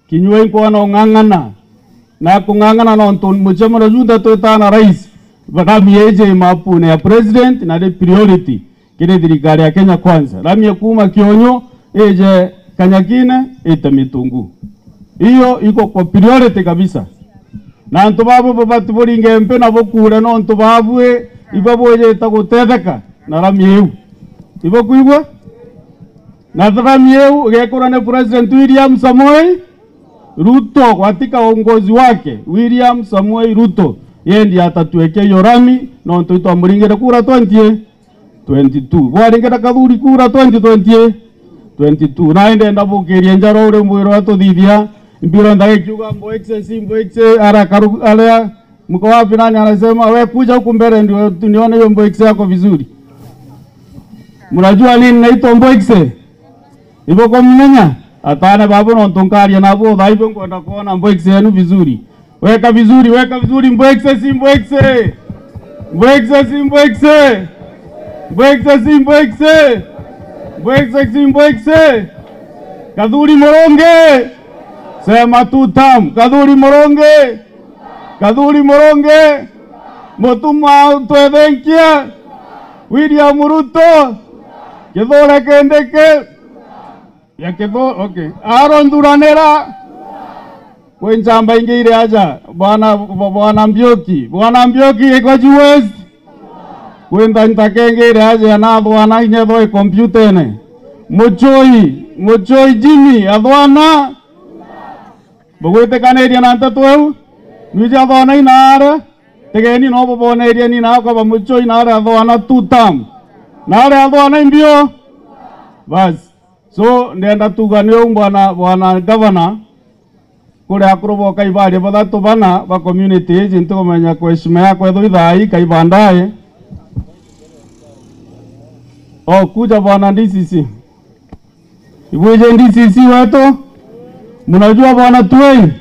kinywe kwa na ngangana na kungangana na onto mujema na junda twetana rais bakami eje mapune ya president na the priority kile thirikari ya Kenya kwanza ramie kuma Kionyo eje Kanyakine eta Mitungu hiyo iko kwa priority kabisa na ntubabu babatu boringe mpe na bokura no ntubabwe ibaboje takutetheka na ramieu ibo kuigwa na ramieu gekora na President William Samoei Ruto katika uongozi wake William Samoei Ruto yeye ndiye atatuwekea hiyo rami na ntuitwa mringere kura 2022 waringera kathuri kura 2022 naende ndabukiria njaro ure mwiro atuthithia mbiro ndage kiuga mboexe ara karu alea mko wapi nani anasema wewe kuja huku mbele ndio nione hiyo mboexe yako vizuri. Mnajua nini naitwa mboexe? Ibo kwa mmenya atana babu na ntonkaria na bo dhaibo kwenda kuona mboexe yenu vizuri. Weka vizuri mboexe si mboexe. Mboexe si mboexe. Mboexe si mboexe. Mboexe si mboexe. Kadhuri Moronge. Sema tutam Kadhuri Moronge. Kadhuri Moronge Motuma Twedenkia William Ruto Kithore Kendeke ya Kithore okay Aaron Duranera Kwenchamba ingire aja Bwana Mbioki eko West Kwenda ntakengire aja na bwana inyetho computer ne Mochoi Jimmy adwana Bogwete kaneria na ntatu Nija dhona inara tegeni no bobona area ni na kwa mucho inara dhona tutam nara dhona mbio bas so ndenda tuganio bwana governor kule akurobo kaibali bathatu bana ba community agent kumenya kweshima yako etho ithai kaibandaye kuja bwana DCC Ibuje DCC wetu mnajua bwana Twei.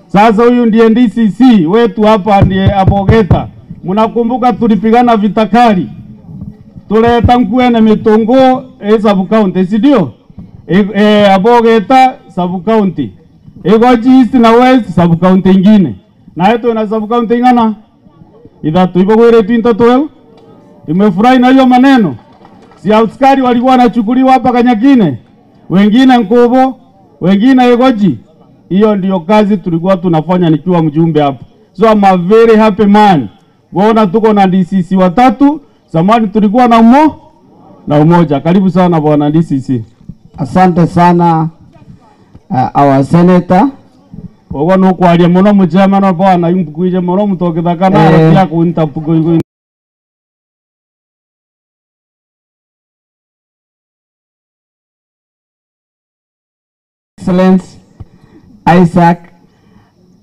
Sasa huyu ndiye DCC wetu hapa, ndiye Abogeta. Mnakumbuka tulipigana vita kali, tuleta Nkwene Mitongo sub county, si ndio? Abogeta sub county, Egoji East na West sub county ingine, na yetu na sub county ingana idhatu ipo kwere twinto wewe. Imefurahi na hiyo maneno. Si askari walikuwa wanachukuliwa hapa Kanyakine, wengine Nkobo, wengine Egoji. Hiyo ndio kazi tulikuwa tunafanya nikiwa mjumbe hapa. So I'm a very happy man. Waona tuko na DCC watatu, zamani tulikuwa na umoja. Karibu sana bwana DCC. Asante sana our senator. Ogo no kwalia muno mujema no bwana yumbukuije muno mutokethaka na ya kunta pugo. Excellence Isaac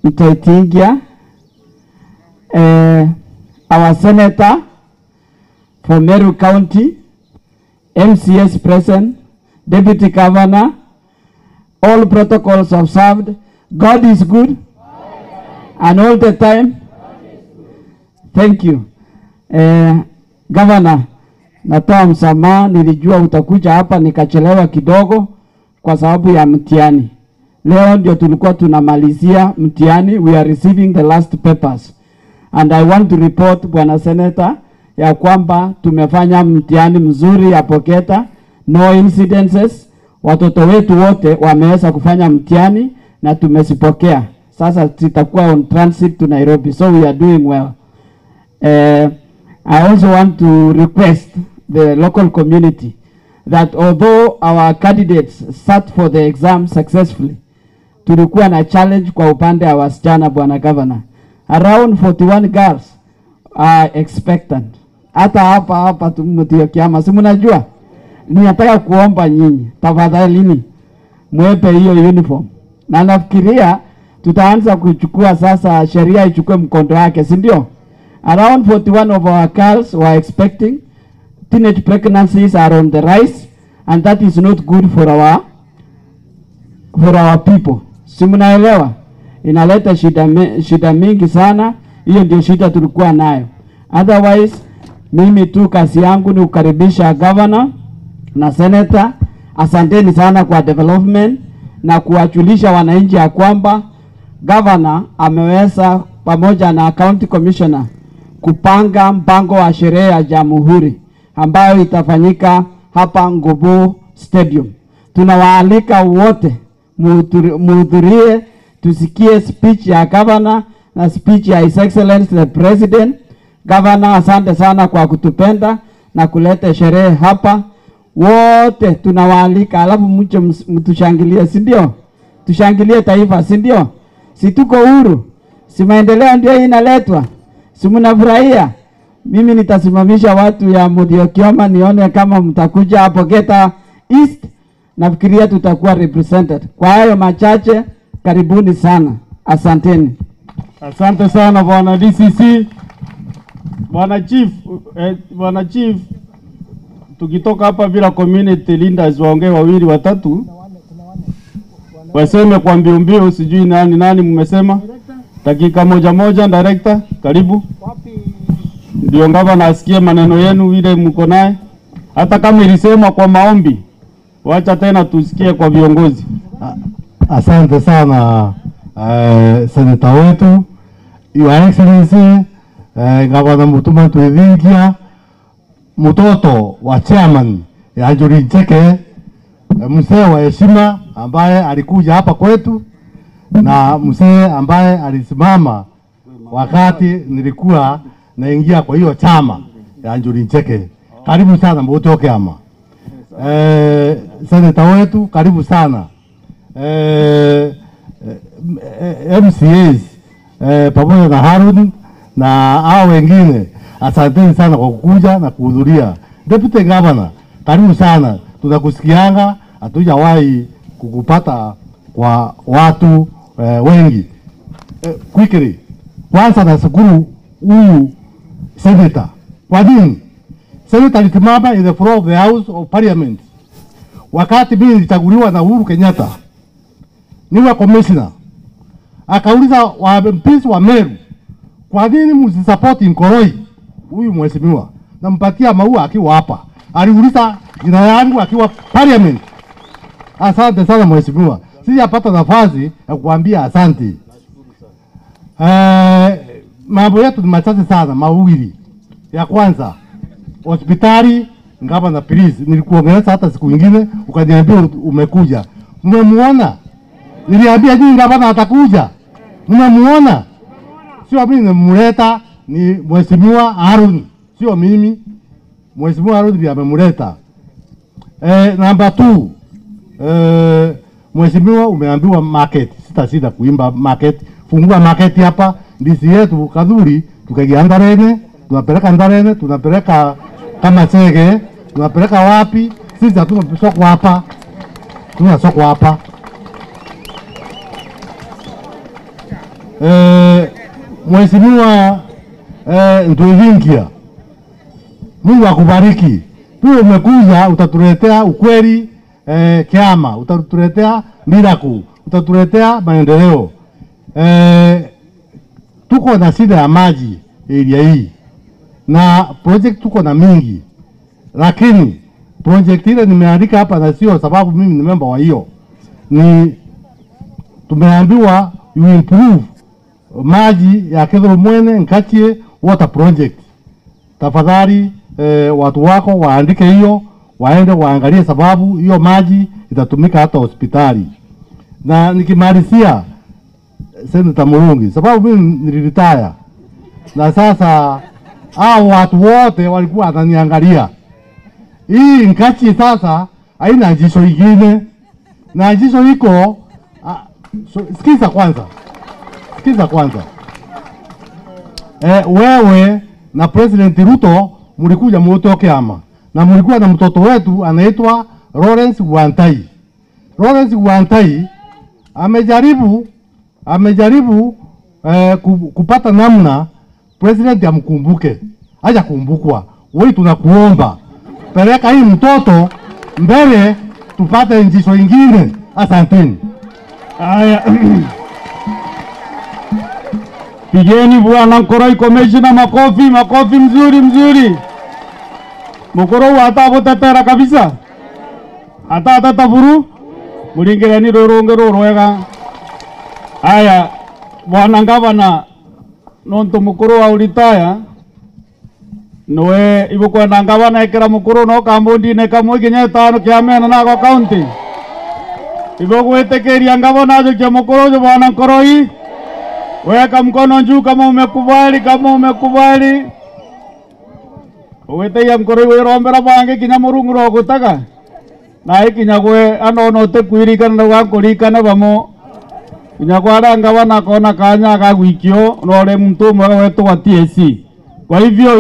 Itaitingia, our senator for Meru County, MCS present, Deputy Governor, all protocols observed. God is good and all the time. Thank you. Governor, natoa msamaha, nilijua utakuja hapa nikachelewa kidogo kwa sababu ya mtihani. Leo ndio tulikuwa tunamalizia mtihani. We are receiving the last papers. And I want to report bwana senator ya kwamba tumefanya mtihani mzuri ya Bogeta, no incidences. Watoto wetu wote wameweza kufanya mtihani na tumesipokea. Sasa tutakuwa on transit to Nairobi, so we are doing well. I also want to request the local community that although our candidates sat for the exam successfully, tulikuwa na challenge kwa upande wa wasichana bwana governor. Around 41 girls are expectant. Hata hapa tumutio kiama, si mnajua? Ninataka kuomba nyinyi, tafadhalini mwepe hiyo uniform. Na nafikiria tutaanza kuchukua sasa, sheria ichukue mkondo wake, si ndio? Around 41 of our girls were expecting. Teenage pregnancies are on the rise, and that is not good for our people. Si mnaelewa? Inaleta shida mingi sana. Hiyo ndio shida tulikuwa nayo. Otherwise, mimi tu kazi yangu ni kukaribisha governor na senator. Asanteni sana kwa development na kuwajulisha wananchi ya kwamba governor ameweza pamoja na county commissioner kupanga mpango wa sherehe ya Jamhuri ambayo itafanyika hapa Ngubu Stadium. Tunawaalika wote muhudhurie, tusikie speech ya governor na speech ya His Excellency the President. Governor, asante sana kwa kutupenda na kuleta sherehe hapa. Wote tunawaalika, alafu mtushangilie, si ndio? Tushangilie taifa, si ndio? Si tuko huru, si maendeleo ndio inaletwa, si mnafurahia? Mimi nitasimamisha watu ya Mudiokioma nione kama mtakuja hapo Bogeta East. Nafikiria tutakuwa represented. Kwa hayo machache, karibuni sana. Asanteni. Asante sana bwana DCC. Bwana chief, tukitoka hapa bila community leaders waongee wawili watatu. Waseme kwa mbio, sijui nani mmesema. Dakika moja director, karibu. Ndio ngava asikie maneno yenu vile mko naye. Hata kama ilisemwa kwa maombi, wacha tena tusikie kwa viongozi. Asante sana seneta wetu, Your Excellency, Gavana Mutuma Twithingia, mtoto wa chairman ya Njuri Ncheke, mzee wa heshima ambaye alikuja hapa kwetu na mzee ambaye alisimama wakati nilikuwa naingia kwa hiyo chama ya Njuri Ncheke. Karibu sana mtoke ama. Seneta wetu karibu sana. MCAs pamoja na Harun na hao wengine, asanteni sana kwa kukuja na kuhudhuria. Deputy Governor, karibu sana. Tunakusikianga, hatujawahi kukupata kwa watu wengi. Quickly, kwanza nashukuru huyu senator. Kwa nini? Senator alisimama in the floor of the House of Parliament wakati mimi nilichaguliwa na Uhuru Kenyatta niwe commissioner, akauliza wa MPs wa Meru, kwa nini msisupport Nkoroi? Huyu mheshimiwa nampatia maua akiwa hapa, aliuliza jina yangu akiwa Parliament. Asante sana mheshimiwa, sijapata nafasi ya kuambia asante. Mambo yetu ni machache sana, mawili. Ya kwanza, hospitali Gavana please, nilikuongeleza hata siku nyingine ukaniambia umekuja. Mmemuona? Niliambia nyinyi Gavana atakuja. Mmemuona? Sio mimi nimemleta, ni mheshimiwa Harun, sio mimi. Mheshimiwa Harun ndiye amemleta. Number 2, mheshimiwa umeambiwa market, sitashinda kuimba market. Fungua market hapa, ndizi yetu kadhuri tukagia Ndarene, tunapeleka Ndarene, tunapeleka kama Chege, tunapeleka wapi? Sisi hatuna soko hapa. Tuna soko hapa. Mheshimiwa Nduvingia, Mungu akubariki. Wewe umekuja utatuletea ukweli, kiama, utatuletea miracle, utatuletea maendeleo. Tuko na shida ya maji area hii na project tuko na mingi, lakini project ile nimeandika hapa na sio sababu mimi ni member wa hiyo, ni tumeambiwa you improve maji ya Kethero Mwene Nkachie water project. Tafadhali watu wako waandike hiyo, waende waangalie sababu hiyo maji itatumika hata hospitali. Na nikimalizia Senator Murungi, sababu mimi niliretire na sasa hao watu wote walikuwa wananiangalia. Hii Nkachie sasa haina jisho ingine, na jisho iko sikiza kwanza. Wewe na President Ruto mlikuja mwote ama, na mlikuwa na mtoto wetu anaitwa Lawrence Wantai. Lawrence Wantai amejaribu kupata namna President amkumbuke. Haja kumbukwa. Wewe tunakuomba, peleka hii mtoto mbele tupate njisho ingine. Asanteni. Haya. Pigeni bwana Nkoroi Commissioner makofi mzuri. Mukoro hata botetera kabisa. Hata taburu. Mulingereni rorongero rwega. Haya, bwana Gavana nonto mukoro wa ulitaya. Noe ibukwa na Gavana ekera mukoro no kambondi ne kamwe kinya tano kiamena na ko county. Ibogwetekeria Gavana aje mukoro jo bwana Nkoroi. Weka mkono juu kama umekubali. Uwete ya Nkoroi werombera bange kinya murungu ro gutaka. Na ikinya gwe anono te kwirikana na wakurikana bamo. Kinya kwara Gavana kona kanya kagwikio nore mtu mwa wetu wa TSC. Kwa hivyo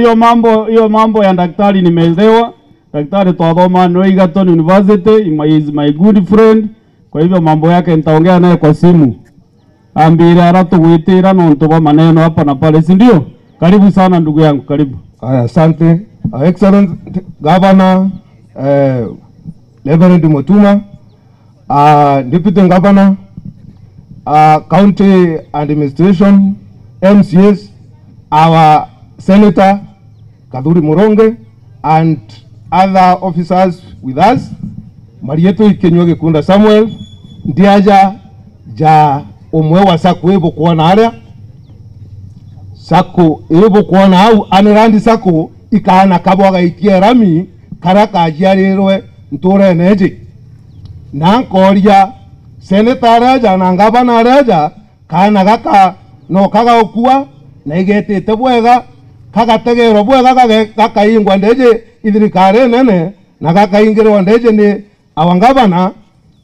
hiyo mambo ya daktari nimeelewa. Daktari twathoma no Egerton University, is my good friend. Kwa hivyo mambo yake nitaongea naye kwa simu. Ambira aratuguitira nonto maneno hapa na pale, si ndio? Karibu sana ndugu yangu, karibu. Haya, asante. Excellent Governor Reverend Mutuma, Deputy Governor, County Administration, MCS, our Senator Kadhuri Muronge, and other officers with us. Marieto Ikenywa Gikunda Samuel, Ndiaja ja umwe wa sako ebo kuona aria sako ebo kuona au anirandi sako ikana kabwaga itie rami karaka ajiarirwe ntore neje na nkoria Senator raja na Gavana raja kana gaka no kaga okua na igetete bwega kaga tegero bwega kaka ingwa ndeje ithirikare nene na kaka ingirwa ndeje ni awangavana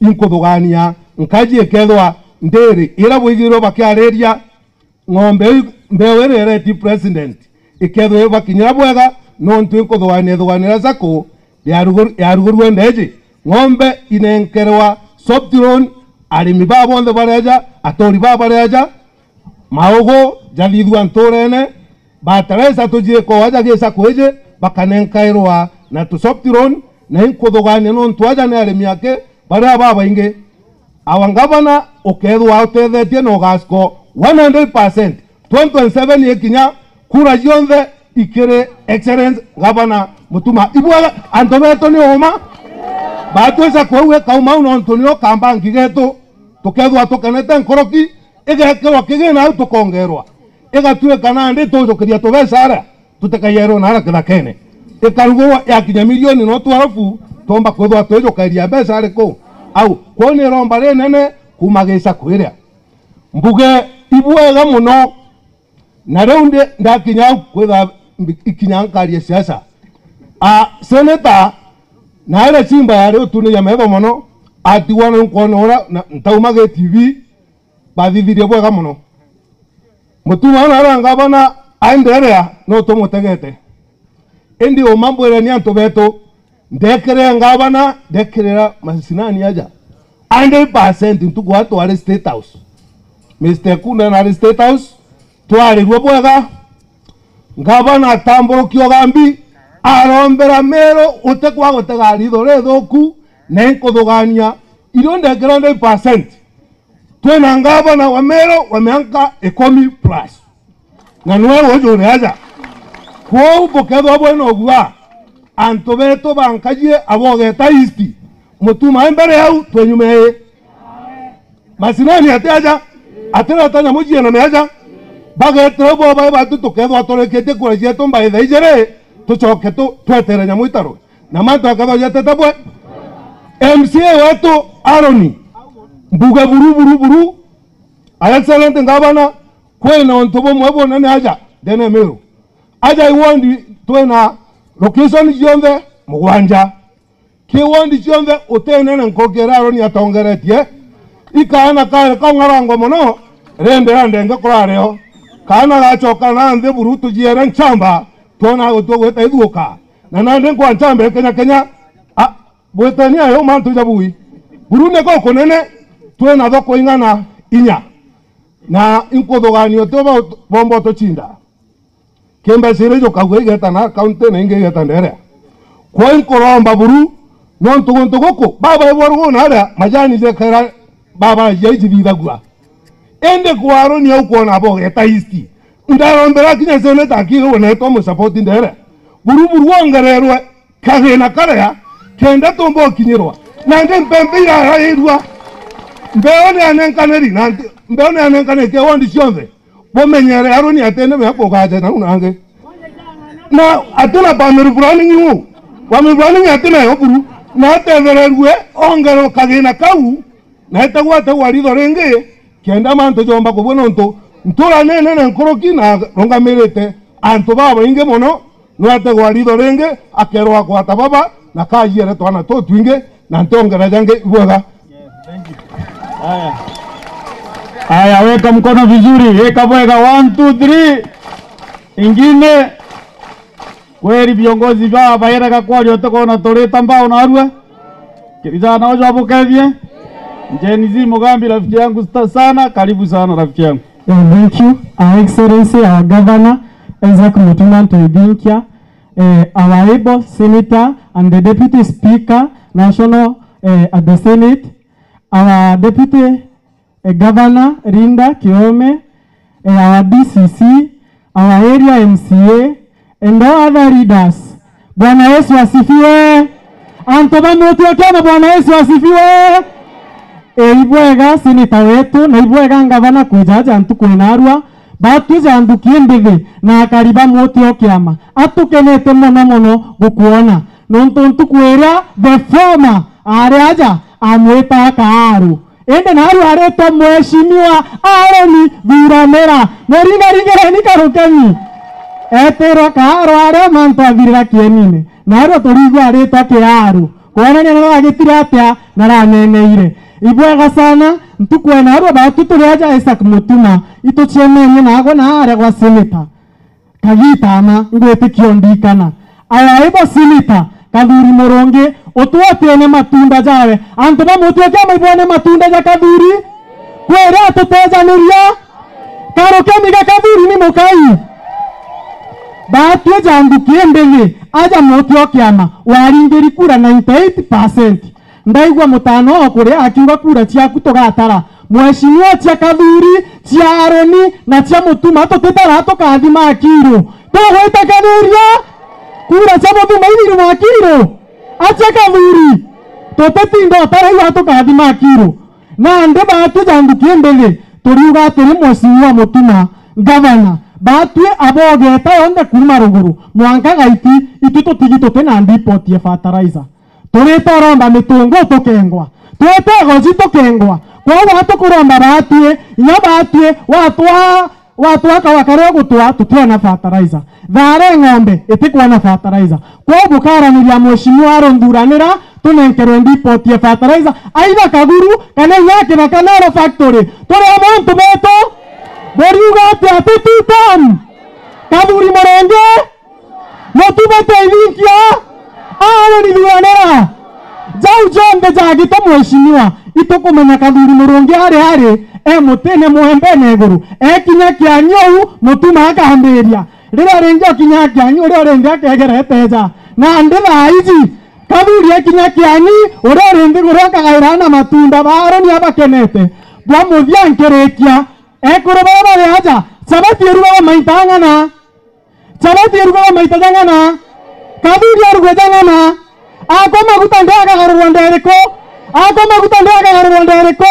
inkuthugania Nkachie kethwa ndere ira bwigiro bakiareria ng'ombe mbewerere ti president ikethwe bakinyira bwega no ntwiko thwanira sako yarugurwe ndeje ng'ombe inenkerwa Soptron arimi ba bonthe bareja atori ba bareja maogo jalithwa ntorene bateresa tujie ko aja gesa kweje bakanenkairwa na tusoptiron na inkothogania no ntwaja ne arimi ake bara baba inge awangabana okethwa utethetie no gasko 100% 2027 yekinya kura yonthe ikere excellence gavana mutuma ibwaga anto beto ni oma batwesa kwewe kauma no ntonio kamba ngigeto tukethwa tukanete nkoroki igekero kigena au tukongerwa igatue kana ndi tujukiria tubesara tutekayero na ara kene ikarugo ya kinya milioni no twarafu tomba kwethwa tujukiria besara ko au kwone romba nene kumagisa kwiria mbuge ibwega muno na reunde ndakinya kwetha ikinyankaria siasa seneta na ile chimba yale utune ya mego muno atiwana nkonora ntaumage TV bathithirie bwega muno mutuma na ranga bana aendelea no tumutegete endi o mambo ile ni anto beto ndekere ngabana ndekerera masinani aja 100% ntuko watu wale State House Mr. Kuna na State House twari bwega ngabana tamboro kiogambi arombera mero utekwa gutega ritho rethoku na inkuthugania irio ndekera 100% twena ngabana wa mero wameanka 10+ na nwe wojore aja ko bokethwa bweno gwa anto beto bankajie abogeta isti mutuma mbere au twenyume masinani ateja atera tanya mujie na meja bagetre bo ba batu tukethwa torekete kurajia tomba ithejere tucoke twetere nyamuitaro na mantu akatho yatete bwe MCA wetu Aroni mbuga buru excellent ngabana kwena ontobo mwebo nane aja dene mero aja iwondi twena location yonde mugwanja kiwondi yonde utenene nkogera Aroni atongeretie ikana kare kangarango mono rende ande ngakorareo kana gachoka na nde buru tujiere nchamba tona gutogweta ithuka na nande kwa nchambe Kenya bwetania yo mantu jabui buru ne ko konene twena thoko ingana inya na inkothogania toba bombo to chinda kemba sire jo kagwe geta na county na inge geta ndere kwa inkoromba buru non tugoko baba iborugo na ara majani je kara baba yeji bidagwa ende kwaro ni ukona bo geta isti ndarombera kinya sene takigo na to mo support ndere buru wangarerwe kagena karaya kenda tombo kinyirwa nande mpembe ya irwa mbeone anenkaneri nande mbeone anenkane ke wondi sionze bomenyere Aroni atene me kogaje na unange na atuna bamiru fulani nyu bamiru atena yo buru na tevererwe ongero kagena kau na etagwa tawari dorenge kenda manto jomba ko bono ntura nene nkoroki na rongamerete anto baba inge mono no atagwa dorenge akero akwa tababa na kajere twana to twinge na ntongera jange bwega. Haya, weka mkono vizuri, weka bwega 1 2 3. Ingine kweli viongozi vya baira kakwali otoko na toreta mbao na arua kijana hoja hapo kevye Njenizi Mugambi rafiki yangu sana, karibu sana rafiki yangu. Thank you, Our Excellency, our Governor, Isaac Mutuma Toibinkia, our able Senator and the Deputy Speaker, National at the Senate, our Deputy Governor, Rinda Kiome, our DCC, our area MCA, and all other leaders. Bwana Yesu asifiwe. Antoba mutiokiana Bwana Yesu asifiwe. Ibwega seneta wetu na ibwega ngavana kujaja ntukwinarwa batuja andukie mbithi na akariba mutiokiama atukenete mono gukuona nontu ntukwira the former aja amwita kaaru ende naru areto mheshimiwa Aroni Viramera neriga nikarukeni etero kaaru are mantu avirira kienine naru turigwa areto kiaru kuonania no agitira atia naraneneire ibwega sana ntukwena arwa batutureja Isaac Mutuma ituchiemenye nago na are gwa senator kagitama ngwete kiondikana aya ibo senator Kadhuri Moronge utuotene matunda jawe antu bamutioke maibone matunda ja kathuri kwera tutezaniria karokemiga kathuri ni mukai batwe jangu kiendele aja mutioke ama waringiri kura 98%. Ndaigwa mutano okuria akiuga kura ciaku tugatara mheshimiwa cia kathuri cia aroni na cia mutuma tutitara tukathima kiro tugwitakanuria kura cia mutuma ithiri mwa kiro acia kathuri tutitindo taraiwa tukathima kiro na nde batu jangu kiendele turiuga atiri mheshimiwa mutuma governor batwe abogeta yonde kuma ruguru mwanka gaiti itu tutigito tena ndipoti ya fertilizer turitoromba mitungo tukengwa twetego zitokengwa kwa watu kuromba batwe nya batwe watu akawakare gutwa tutwana fertilizer thare ng'ombe itikwa na fertilizer kwa bukara ni ya mheshimiwa aronduranira tunenkerwe ndipoti ya fertilizer aida kaguru kana nyake na kanaro factory tore amonto beto boriuga ati atututam kaburi morenge motubete ivinkia ni duranera jau jombe jagito mheshimiwa itokumenya kathuri murongi hari mutene muhembe neguru kinya kianyu mutuma akahambiria rira renjo kinya kianyu rio rende akegerete ja na ndira izi kathuri kinya kianyu uria rende guroka gairana matunda baro ni abakenete bwa muthiankerekia kurobaba yaja sabati ruwa maitangana kathuri arugwetangana akoma gutandaga garwandereko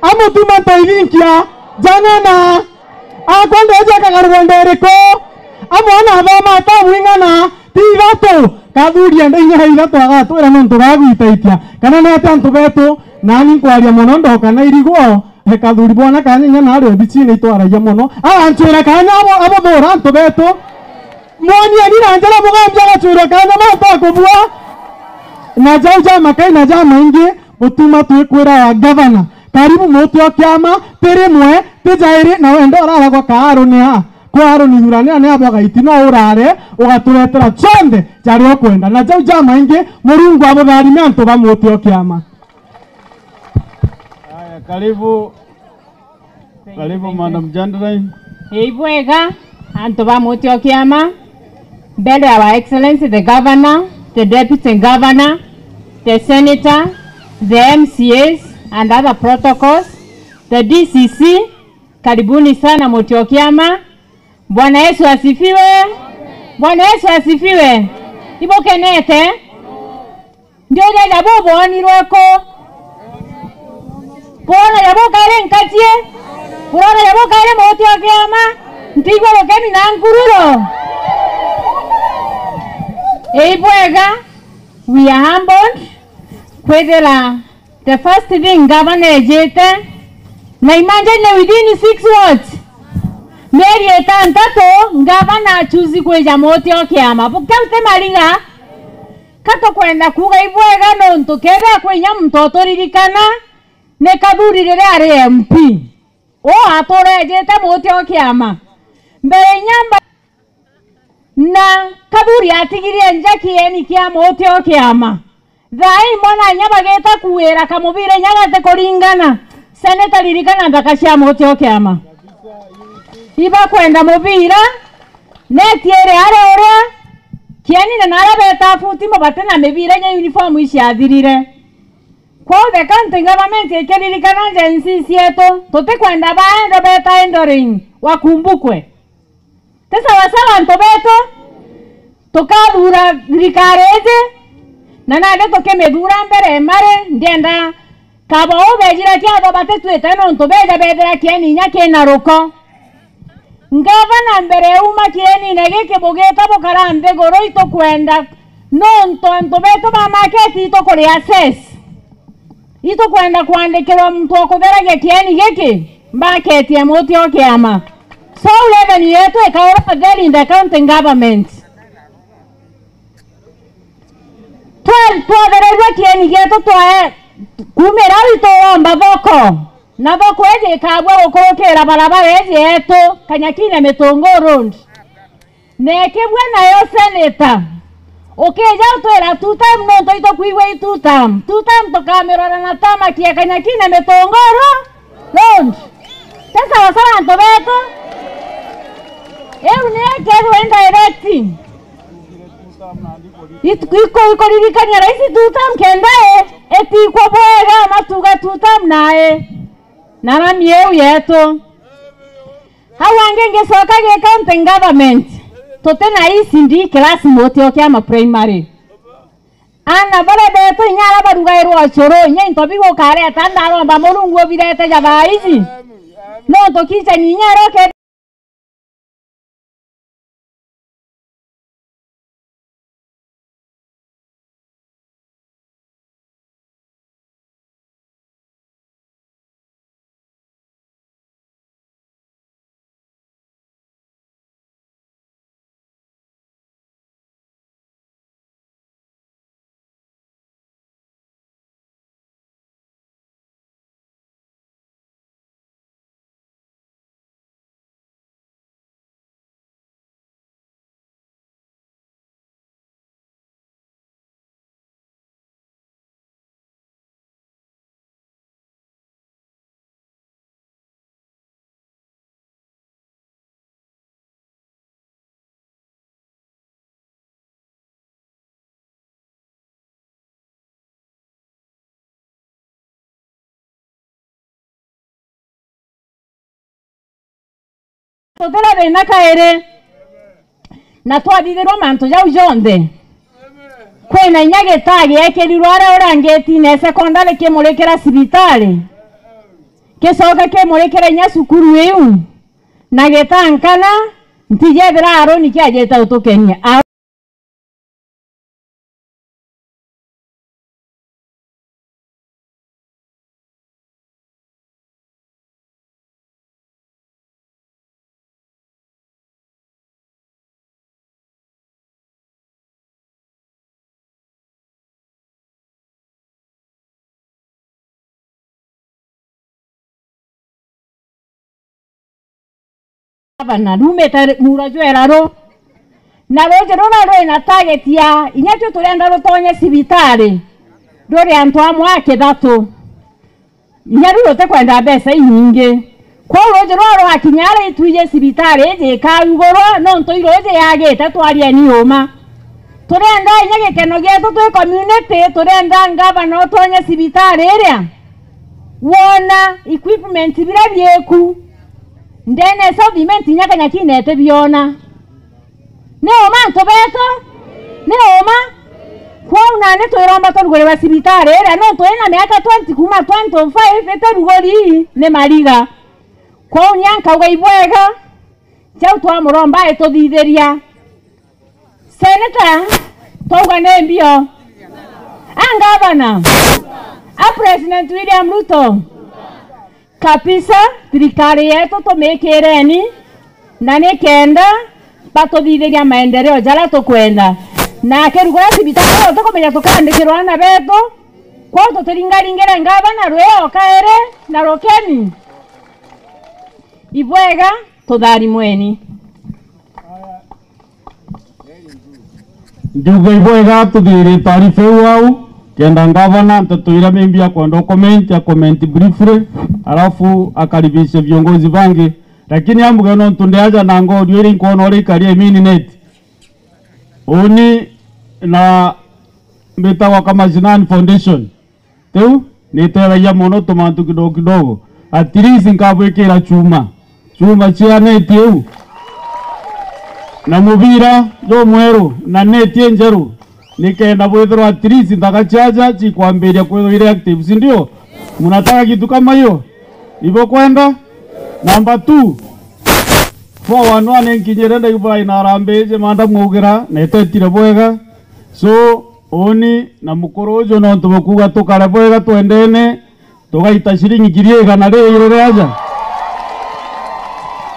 amutuma taivinkia jangana akondeja kagarwandereko amwana bama tawingana tigato kathuri ende nya igato agatwira nonto gagwitaitia kana na tanto beto nani kwaria mono ndoka na irigo kathuri bona kanya na ari obichine itwaragia mono anchira kanya abo bora nto beto moni ani nanjala mugambya gachura kanya manto kubwa na jauja makai na jama ingi utuma tuikwira wa governor karibu mutu okiama tirimwe tijairi na wendo arara kwa karunia kwaro ni durania ne aboga itino urare ugaturetera chonde jari okwenda na jauja maingi murungu abo bari manto ba mutu okiama. Haya, karibu Madam Jandrai. Ibwega anto ba mutu okiama mbele ya Our Excellency the Governor, the Deputy Governor, the Senator, the MCAs and other protocols, the DCC, karibuni sana Mutiokiama. Bwana Yesu asifiwe. Bwana Yesu asifiwe. Ibo kenete ndio ya bobo ni rweko pona ya boka ile nkatie pona ya boka ile Mutiokiama ntigwa bokeni na ngururo. Ibwega, we are humbled kwethela the first thing governor ejete na imagine within 6 words meri etantato governor chuzi kweja Mutiokiama bukaute malinga kato kwenda kuga Ibwega nonto kera kwenya mtoto ririkana ne kathuri rere ari MP atore ejete Mutiokiama mbere nyamba na kathuri atigirie njaki eni kia Mutiokiama thai mona nyabageta kuwera kamubire nyagate kuringana seneta ririkana ndaka cia Mutiokiama iba kwenda mubira netiere arore kieni na narabeta futi mabate na mibira nya uniform ishathirire kwa the county government ekeririkana agencies yetu tote kwenda baenda beta endoring wakumbukwe tesa wasawa ntobeto tokathura thirikareje na nade tokemethura mbere mare ndienda kaba obejira kiatho batetwite no ntobeja bethera kieni nya kina ruko ngavana mbere uma kieni na gike bugeta bukarambe goro ito kwenda no ntobeto ba market ito kuri access ito kwenda kwandikirwa mtu okutheragia kieni giki market ya Mutiokiama so revenue yetu ikaora there in the county government twathereirwe kieni gitu twae kumira witoromba thoko na thoko eje ikagwe gukurukira barabara eje yetu Kanyakine Mitungu Road nekebwe nayo senator ukeja utwira tutam no toito kuigwe tutam tukamerora na tama kia kanyakine metongoro lond sasa wasala ntobeto eu ne keru indirecting iko lirikania raisi tutam kendae eti kwa bwega matuga tutam nae nara mieu yetu hawange ngesoka ge county government totena isi ndi class mote okiama primary ana bale beto nyara baruga ero choro nya intobigo kare tandaro ba morungu obirete jaba izi no tokicha ni nyara ke totela bena kaere na twathithirwo mantu jau jonde kwina inyage tagi ekirirwo aria urangeti ne secondary kimurekera cibitari kicoka kimurekera inya cukuru iu na gitankana ntijethira aroni kiajeta utukenia bana rume ta murajo eraro na roje rona ro ina target ya inyacho turenda rutonye cibitari ndori antu amwe akithatu inyaru rote kwenda besa inyinge kwa roje roro akinyara ituije cibitari je kaugoro no ntoiro je yagete twaria ni uma turenda inyage keno geto tu community turenda ngaba no tonye cibitari ria wona equipment bira byeku ndene supplement nyaka nyakine tebiona ne oma ntobeto ne oma kwa unane toiromba torugore basibitare era no toena miaka 20 kuma 25 eterugori ne mariga kwa unyanka ugaibwega chau twa muromba etothitheria senator toga ne mbio angabana a president William Ruto kapisa thirikari yetu tumikireni na nikenda batothitheria maendeleo jara tukwenda na kerugora cibitari tukumenya tukandikirwa na beto kwa tutiringaringire ngabana rweo kaere na rokeni ibwega tuthari mweni ndugu ibwega tuthiri taarifa au kenda ngavana ntatuira membia kwa document ya comment briefly alafu akaribishe viongozi vangi lakini ambuge no tundeaja na ngodio ile nkono ile karia mininet oni na mbetawa kama Zinan Foundation teu nitera ya mono tomantu kidogo at least nkabwekera chuma chia net eu na mubira do mwero na net enjeru nikenda bwethero at least ndakachaja chikwamberia kwetho ile active si ndio mnataka kitu kama hiyo hivyo kwenda number 2 411 nkinyerenda yuba inarambeje manda mwogera netetire bwega so oni na mukorojo no ntubukuga tukare bwega twendene tugaita shilingi kiriega na rero reaja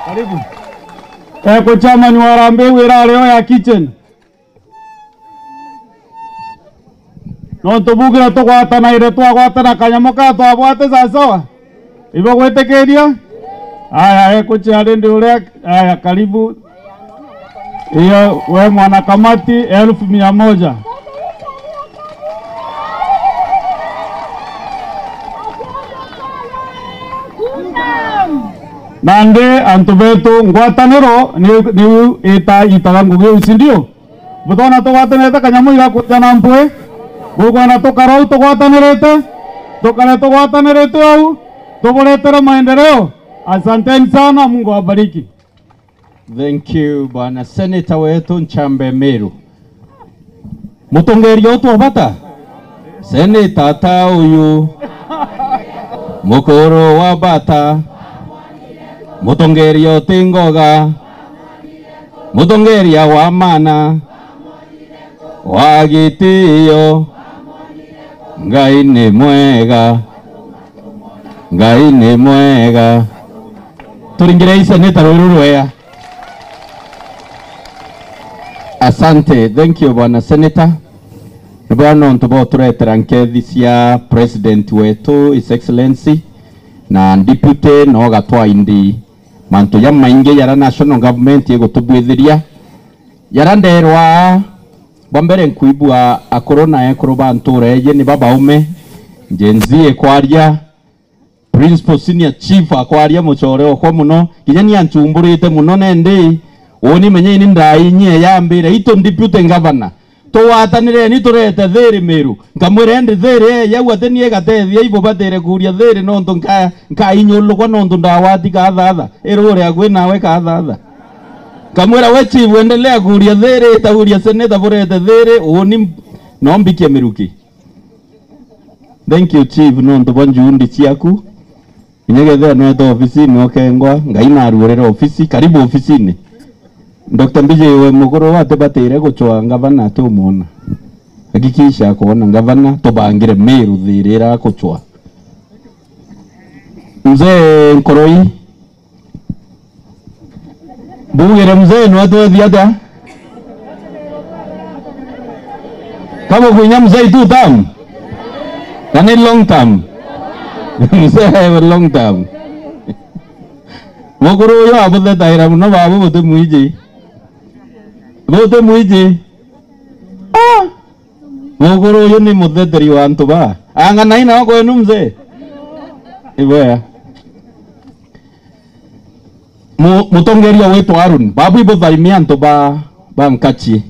karibu ko chama ni warambe wera leo ya kitchen no tubugira tukwatana ire twagwatana kanyamoka twabwate sawa ibo gwetekeria aya eko chale ndio ule aya karibu Hiyo we mwanakamati 1,100. Nande antubetu ngwataniro ni itaga ngugi uci ndio butona tugwatanirite kanyamu igakujana mpwe gukwana tukarau tugwatanirite tukane tugwatanirite au tuburetera maendeleo. Asanteni sana, Mungu awabariki. Thank you bwana Senator wetu Nchambe Meru. Mutongeria utwabata Senator ta uyu mukuru wa bata mutongeria utingoga mutongeria wa mana wa gitio Ngai ni mwega, Ngai ni mwega. Turingire Senator Rurwea. Asante, thank you bwana Senator. Bwana ntubo turetera nkethi cia president wetu His Excellency na deputy no gatwa indi mantu ya maingi yara national government yegutubwithiria yara nderwa bombere nkuibua akorona ekoro bantureje ni baba ume njenzie kwaria principal senior chief akwaria muchore okwa muno kinyani anchumburite muno nende oni menye ni ndai nye yambire ito deputy governor to watanire ni turete thiri Meru nkamwire ndi thiri yau atenie gatethia ibo batere kuria thiri no ndo nka inyulu kwa no ndo ndawati ka thatha erore agwe nawe ka thatha kamwira we chief endelea kuria thiri ta kuria Senator burete thiri oni no mbikie Meruki. Thank you chief no ndo bonjundi chiaku inyegethe no to ofisini okengwa ngai na aruorera ofisi karibu ofisini. Dr. Mbije we mugoro wate batire guchwa ngavana tu mona hakikisha kuona ngavana tubangire Meru thirira guchwa mzee Nkoroi bugire mzee no atwethiata kama kunya mzee tu tam kani long term mzee long term mugoro yo abuthe taira no babu butu muiji Bote muiji muguru uyu ni mutheteri wa antu ba angana ina wako enu mzee iboya mutongeria wetu Arun babu ibo tharimia antu ba nkachi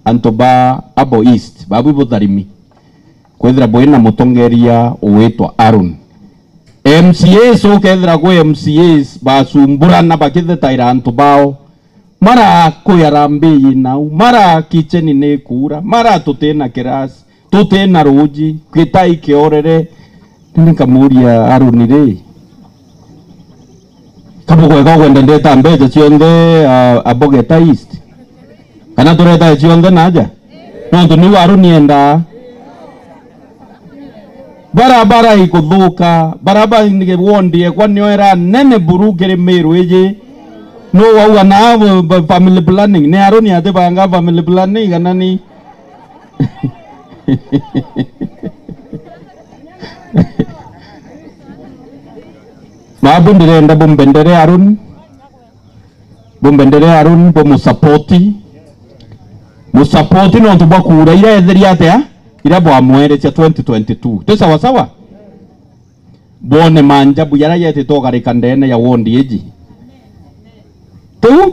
antu ba abo east babu ibo tharimi kwethira boina mutongeria wetu Arun MCA so kethira kwe MCAs basumburana bakithe taira antu bao mara kuyarambi inau mara kicheni ne kura mara tutena kirasi tutena ruji kitai kiorere nikamuria Arunire kabu kwega kwenda ndeta mbeje chionde Abogeta East kana tureta chionde naja no ni Aruni enda barabara ikuthuka barabara nige wondie kwa nyoera nene burugere Meru eje no wau na family planning ne Aruni ate banga family planning kana ni mabundire enda bombendere Arun musapoti no tuba kura ira etheri atea ira bwa mwere cha 2022 te sawa sawa bone manja buyara yete to garika ndene ya wondi eji tu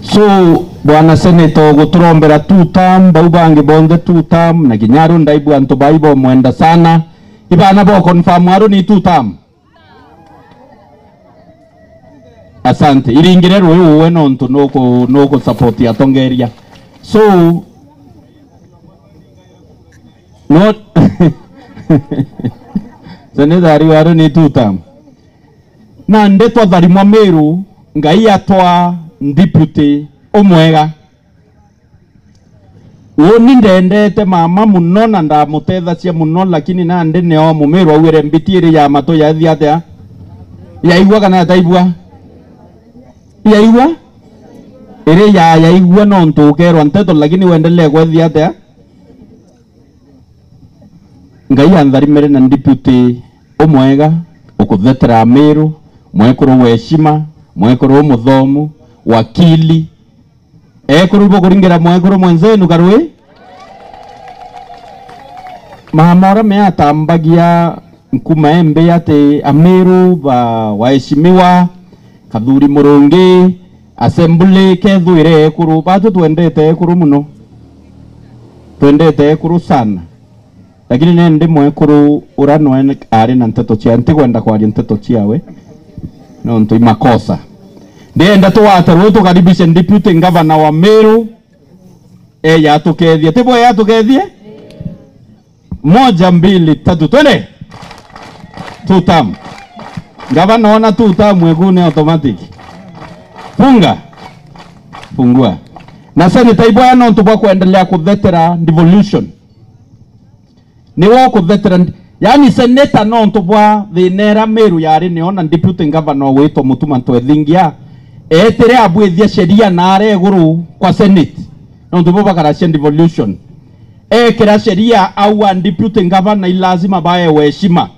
so bwana Senator guturombera tutam baubangi bonde tutam na kinyaru ndaibu antu baibo mwenda sana ibana bo confirm Aruni tutam. Asante iringire ruwe nontu noko support ya tongeria so not Senator Aruni tutam na ndetwa tharimwa Meru ngai atwa deputy omwega woni ndendete mama muno na ndamutetha cia muno lakini na ndi neo Mumeru awire mbitiire ya mato ya thiatea yaigua kana ataigua yaigua ere yaigua no ntukerwa nteto lakini wendelee kwethia atea ngai antharimere na deputy omwega ukuthetera Meru mwekuru weshima mwekuru muthomu wakili ekuru bokuringira mwekuru mwenzenu garwe mahamora meatambagia nkuma embe ate Ameru waheshimiwa Kathuri Murungi assembly kethuire ekuru batu twendete ekuru muno twendete ekuru sana lakini nende mwekuru urano ari na nteto cia ntigwenda kwaria nteto ciawe no ntui makosa ndienda tuwaterwo tukaribishe deputy governor wa Meru ya tukethie tibo ya tukethie 1 2 3 twende tutam governor ona tutam mwegune automatic fungua na seneta ibwa no ntubwa kuendelea kuthetera devolution ni wo kuthetera yani seneta no ntubwa thinera Meru yari ni ona deputy governor wito mutuma twethingia etere abwethia sheria na areguru kwa senate no ntubwa bakarashia devolution kira sheria au deputy governor lazima bae heshima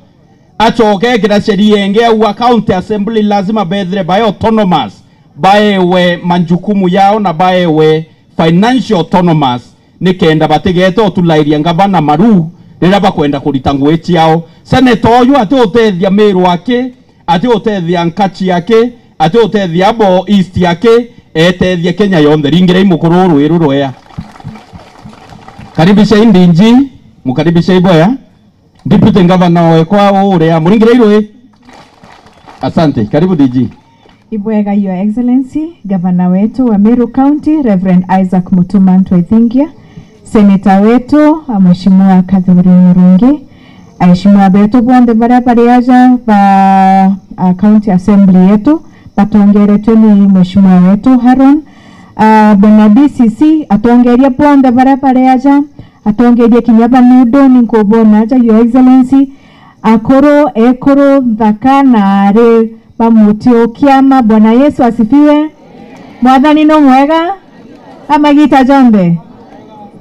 achoke kira sheria enge au county assembly lazima bethere bae autonomous bae we manjukumu yao na bae we financial autonomous nikenda batigete otulairia ngavana maru rira bakwenda kuritangu echi yao senator oyu ati otethia Meru wake ati otethia Nkachi yake ati otethia Abo East yake etethia Kenya yonthe ringira imukuru rwiru ya karibisha indinji mukaribisha iboya deputy governor wekwa uria muringira irwe asante karibu DG Ibwega Your Excellency, Governor wetu wa Meru County, Reverend Isaac Mutuma Ntwethingia, Senator wetu, Mheshimiwa Kathuri Murungi, Mheshimiwa betu bonde barabara aja ba County Assembly yetu, batongeretwe ni Mheshimiwa wetu Haron, Bwana DCC, atongeria bonde barabara aja, atongeria kinyaba nudo ninkobona aja Your Excellency, akoro, ekoro, thaka na are Bamutio kiama. Bwana Yesu asifiwe. Mwathani no mwega amagita jombe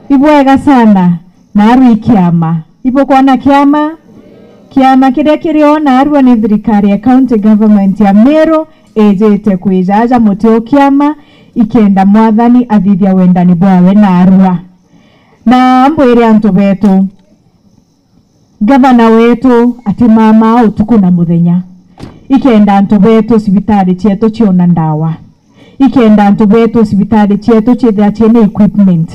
ibwega sana na aru kiama ipo kuona kiama kiria kiriona aru ni thirikari ya county government ya Meru ejete kuijaja mutio kiama ikenda mwathani athithia wendani bwawe na arua na mbwire antu betu gavana wetu ati mama utuku na muthenya ikenda antu betu sibitari cietu ciona ndawa ikenda antu betu sibitari cietu cithia ciena equipment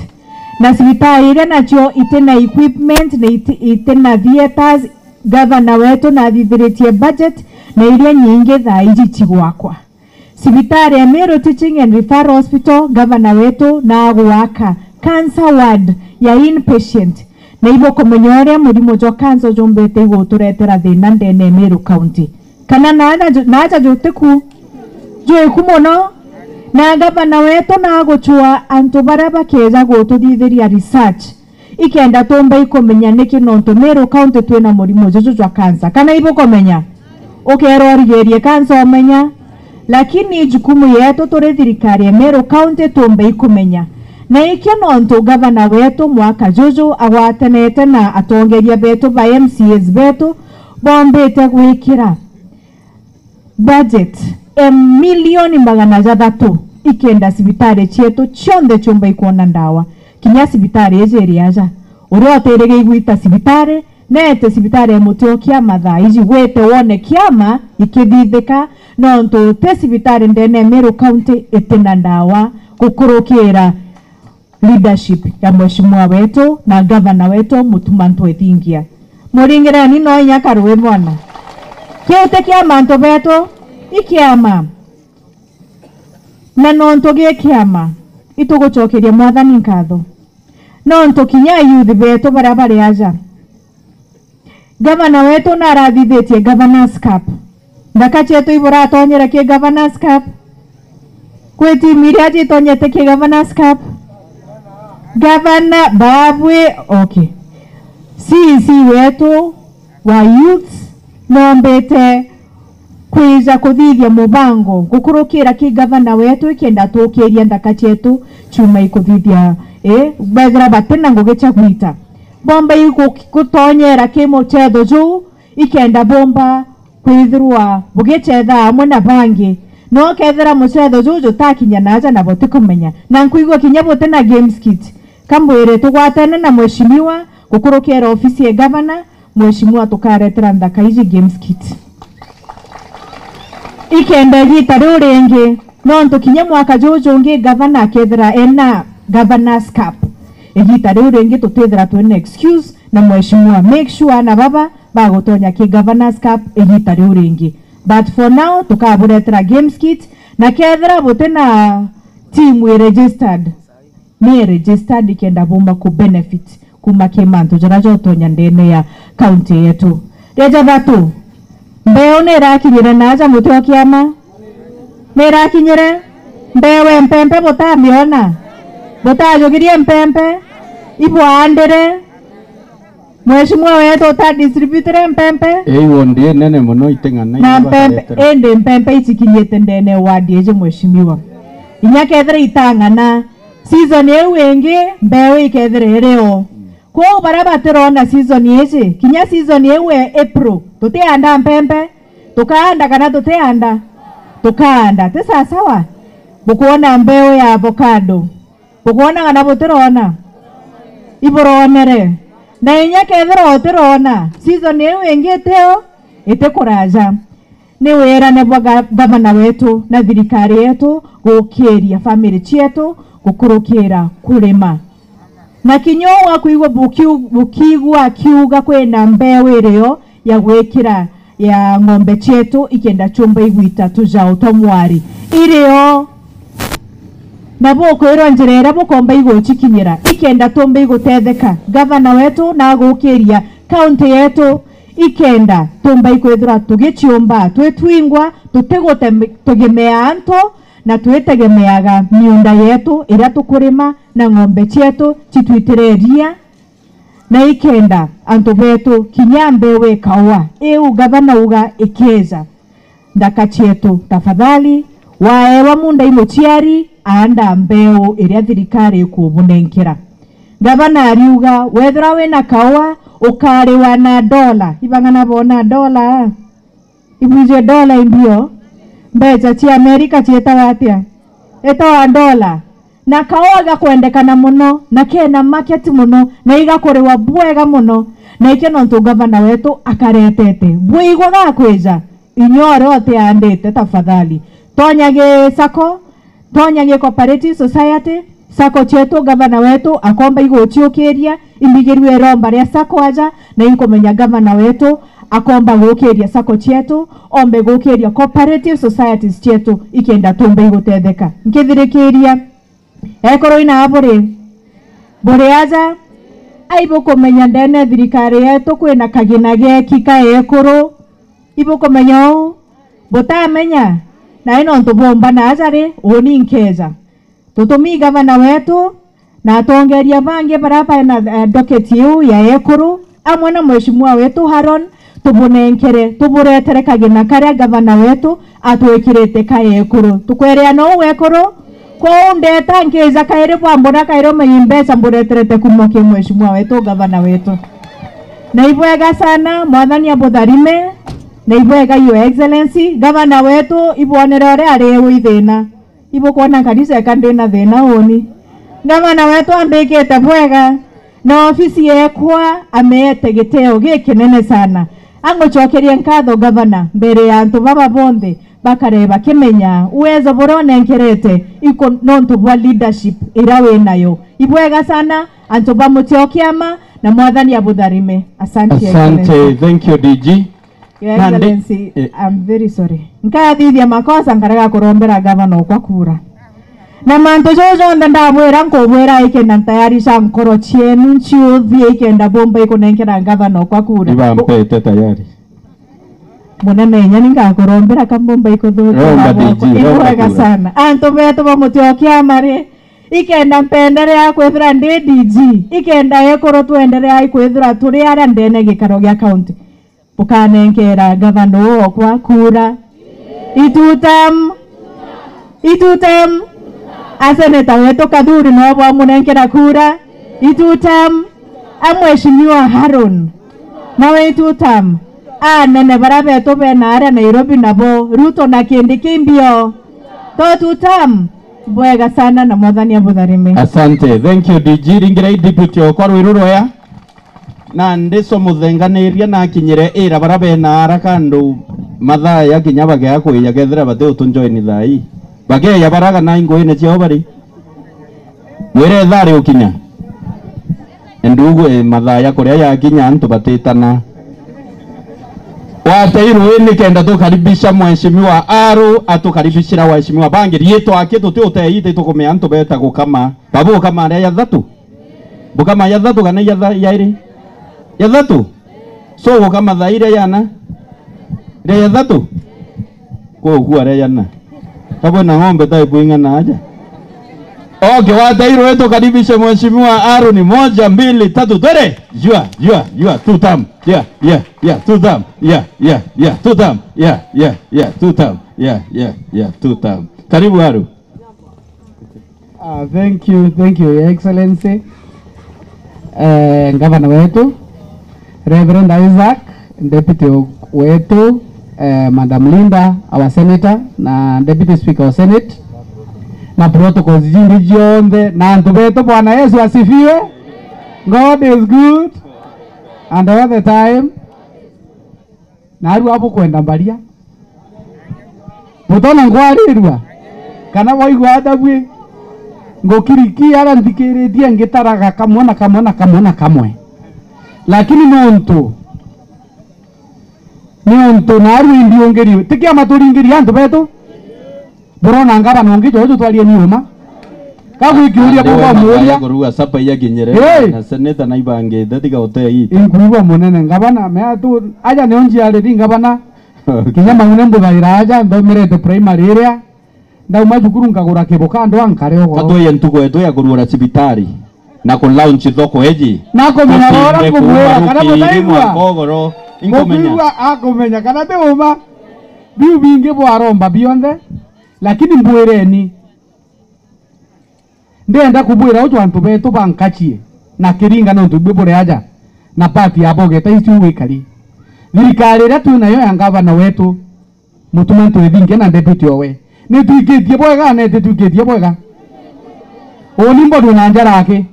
na sibitari ile nacio itena equipment na itena theaters governor wetu na thithiritie budget na iria nyingi thaa iji cigwakwa sibitari ya Meru Teaching and Referral Hospital governor wetu na gwaka cancer ward ya inpatient na ibo kumenyoria murimo jo cancer jombete guturetera thina ndene Meru County kana naja joteku joe kumono na gavana wetu na guchua antu baraba keza gututhithiria research ikenda tomba ikomenya niki nonto Meru County twina murimo jojo jwa cancer kana ibo komenya ukerorigerie cancer omenya lakini jukumu yetu turi thirikari ya Meru County tomba ikomenya na ikyo nonto gavana wetu mwaka jojo agwatenete na atongeria betu ba MCAs betu bombete gwikira budget milioni 300 ikenda sibitari cietu chonde chumba ikuona ndawa kinya sibitari ejeri aja uroterege igwita sibitari nete sibitari mutio kiama thaa iji wete wone kiama ikithithika nonto te sibitari ndene Meru County itena ndawa gukurukira leadership ya mheshimiwa wetu na governor wetu Mutuma Ntwethingia muringira ni no nyakaruwe mwana kiute kiama antu betu ikiama na nonto gie kiama itugucokeria mwathani nkatho nonto kinya youth betu barabari aja governor wetu na arathithitie governors cup ndaka chetu ibora tonyera ki governors cup kweti miria jitonyete ki governors cup governor babwe okay sisi wetu wa youth nombete kwiza kuthithia mubango gukurukira ki governor wetu ikenda tukiria ndaka chetu chuma ikuthithia bagira batena ngugicha gwita bomba iko kutonyera ki muchetho juu ikenda bomba kwithirwa bugicetha amwe na bangi no kethera mucetho juju takinya naja na bote kumenya na nkuigwa kinya bote na games kit kamwire tugwatane na mheshimiwa gukurukira ofisi ya governor mheshimiwa tukaretera ndaka izi games kit ikenda gita ruringi no ntukinya mwaka juju ngi governor kethera ena governors cup igita ruringi tutethera twene excuse na mheshimiwa make sure na baba bagotonya ki governors cup igita ruringi but for now tukaburetera games kit na kethera bote na team we registered ni registered ikenda bomba ku benefit kuma kimanto jarajo tonya ndene ya county yetu reja batu mbeo nera kinyire naja muto kiama nera kinyire mbewe mpempe bota miona bota jogirie mpempe ibwa andere mheshimiwa wetu ta distributor mpempe wondie nene muno itengana na mpempe ende mpempe ichikinyete ndene wadi eje mheshimiwa inya kethera itangana season yewe wengi mbewe ikethera ereo ko baraba terona season yeje kinya season yewe April tuteanda mpempe tukaanda kana tuteanda tukaanda tesa sawa bukuona mbewe ya avocado bukuona kana buterona iboronere na inya kethera oterona season yewe ngeteo itekuraja ni wera ne bwa gavana wetu na thirikari yetu gukiria family chetu gukurukira kurima na kinyowa kuigwa bukigwa kiuga kwena mbewe rio ya gwekira ya ng'ombe chetu ikenda chumba igwita tujao tomwari irio nabo kwero njerera bukomba igo chikinyira ikenda tomba igutetheka gavana wetu na gukiria county yetu ikenda tomba ikwethira tugichiomba twetwingwa tutegemea anto na twetegemeaga miunda yetu ira tukurima na ng'ombe chetu chitwitireria na ikenda anto betu kinyambewe kawa gavana uga ikeza ndaka chetu tafadhali waewa munda imuchiari anda mbeo iria thirikari kubunenkera gavana ariuga wethera wena kawa ukari wana dola ibangana bona dola ibuje dola imbio mbecha chi Amerika chieta watia eta dola na kawaga kwendekana muno na kena market muno na igakorewa bwega muno na ikeno ntu gavana wetu akaretete bwigwa gakweja inyore ote andete tafadhali tonyage sako tonyage cooperative society sako chetu gavana wetu akomba igochiokeria imbigirwe romba ria sako aja na inkomenya gavana wetu akomba gukiria sako chetu ombe gukiria cooperative societies chetu ikenda tumbe igutetheka nkithirikiria ekoro ina bore aja aibo komenya ndene thirikari yetu kwina kagina geki ka ekoro ibo komenya botamenya na ino ntubomba na ajari oni nkeza tutumi gavana wetu na tongeria bange barapa na docket yu ya ekoro amwe na mheshimiwa wetu Haron tubunenkere tuburetere kagina kare gavana wetu atwekirete ka ekoro tukwerea no wekoro kwa ndeta nkeza kaire bwambona kairo mayimbeca mbureterete kumoke mheshimiwa wetu gavana wetu na ibwega sana mwathani abutharime na ibwega your excellency gavana wetu ibwonerore ari withina ibukona kanisa kandina thina oni gavana wetu ambikite bwega na ofisi yekwa ameete giteo gikinene sana angochokeria nkatho gavana mbere ya antu baba bonde bakareba kimenya uwezo buronenkerete iko nontu bwa leadership irawe nayo ibwega sana antu bamutiokiama na mwathani abutharime asante thank you DG Your Excellency, I'm very sorry nkathithia makosa ngaraga kurombera gavana okwa kura na manto jojo ndabwera nkobwera ikenda tayari shankoro chienu chiuthie ikenda bomba ikonenkera gavana okwa kura ibampete tayari muna menya ningakurombera kambomba ikothuka ibwega sana anto betu bamutiokia mari ikenda mpendere ya kwethira ndi DG ikenda ekoro twenderea ikwethira turi ara ndene gikaro gya county bukanenkera gavana okwa kura itutam aseneta wetu Kadhuri no bwamunenkera kura itutam amheshimiwa Haron nawe itutam nene barabe to be nare Nairobi nabo Ruto na kindi kimbio to tutam bwega sana na mwathani abutharime. Asante, thank you DG ringira deputy okorwo iruroya na ndiso muthenganiria na kinyire ira barabe na arakandu mathaa ya kinya bage yako ya gethera bate utunjoin thai bage ya baraga na ingoine cio bari mwire thari ukinya ndugu mathaa ya kuria ya kinya antu batitana wateirwo ni kenda tukaribisha mheshimiwa Aru atukaribishira waheshimiwa bangi rieto akitu tuteite tukumea antu beta gukama babu kama ya thatu bukama ya thatu kana ya iri ya thatu so kama thaire yana ile ya thatu kwa kuwa yana kabo na ng'ombe tai buinga na aja. Okay, watairo wetu karibisha mheshimiwa Aru ni 1 2 3 twende. Jua tutam. Tutam. Tutam. Tutam. Tutam. Karibu Aru. Thank you Your Excellency. Gavana wetu Reverend Isaac, Deputy wetu Madam Linda, our Senator na Deputy Speaker of Senate na protocols jingi jionde na ntubeto Bwana Yesu asifiwe. God is good and all the time. Na aru hapo kwenda mbalia mutona ngwarirwa kana waigwa adabwe ngokiriki ara ndikiritie ngitaraga kamwe lakini nonto naru indiongeri tikia maturingiri antu beto borona ngaba nongi jojo twalie niuma kaguikiuria kwa muria kurua sapa ya kinyere na seneta na ibange ndatiga utei inguwa munene ngabana meatu aja neonji ari ngabana kinyama unembo thaira aja ndomerete primary area ndauma thukuru ngagura kiboka ndo ankare ogo katwe ntuko eto ya kurura cibitari na ku launch thoko eji na ko minarora kumwera kana mutaigwa kogoro inkomenya akomenya kana te uma biu bingi bwaromba bionde lakini mbwereni ndenda kubwira utu antu betu bankachie na kiringa no tubibure aja na pati ya boge taisi wikari thirikari ria tu nayo ya gavana wetu mutuma twithinge na deputy owe ni tuikitie bwega na tuikitie bwega oni mbodu na njara yake.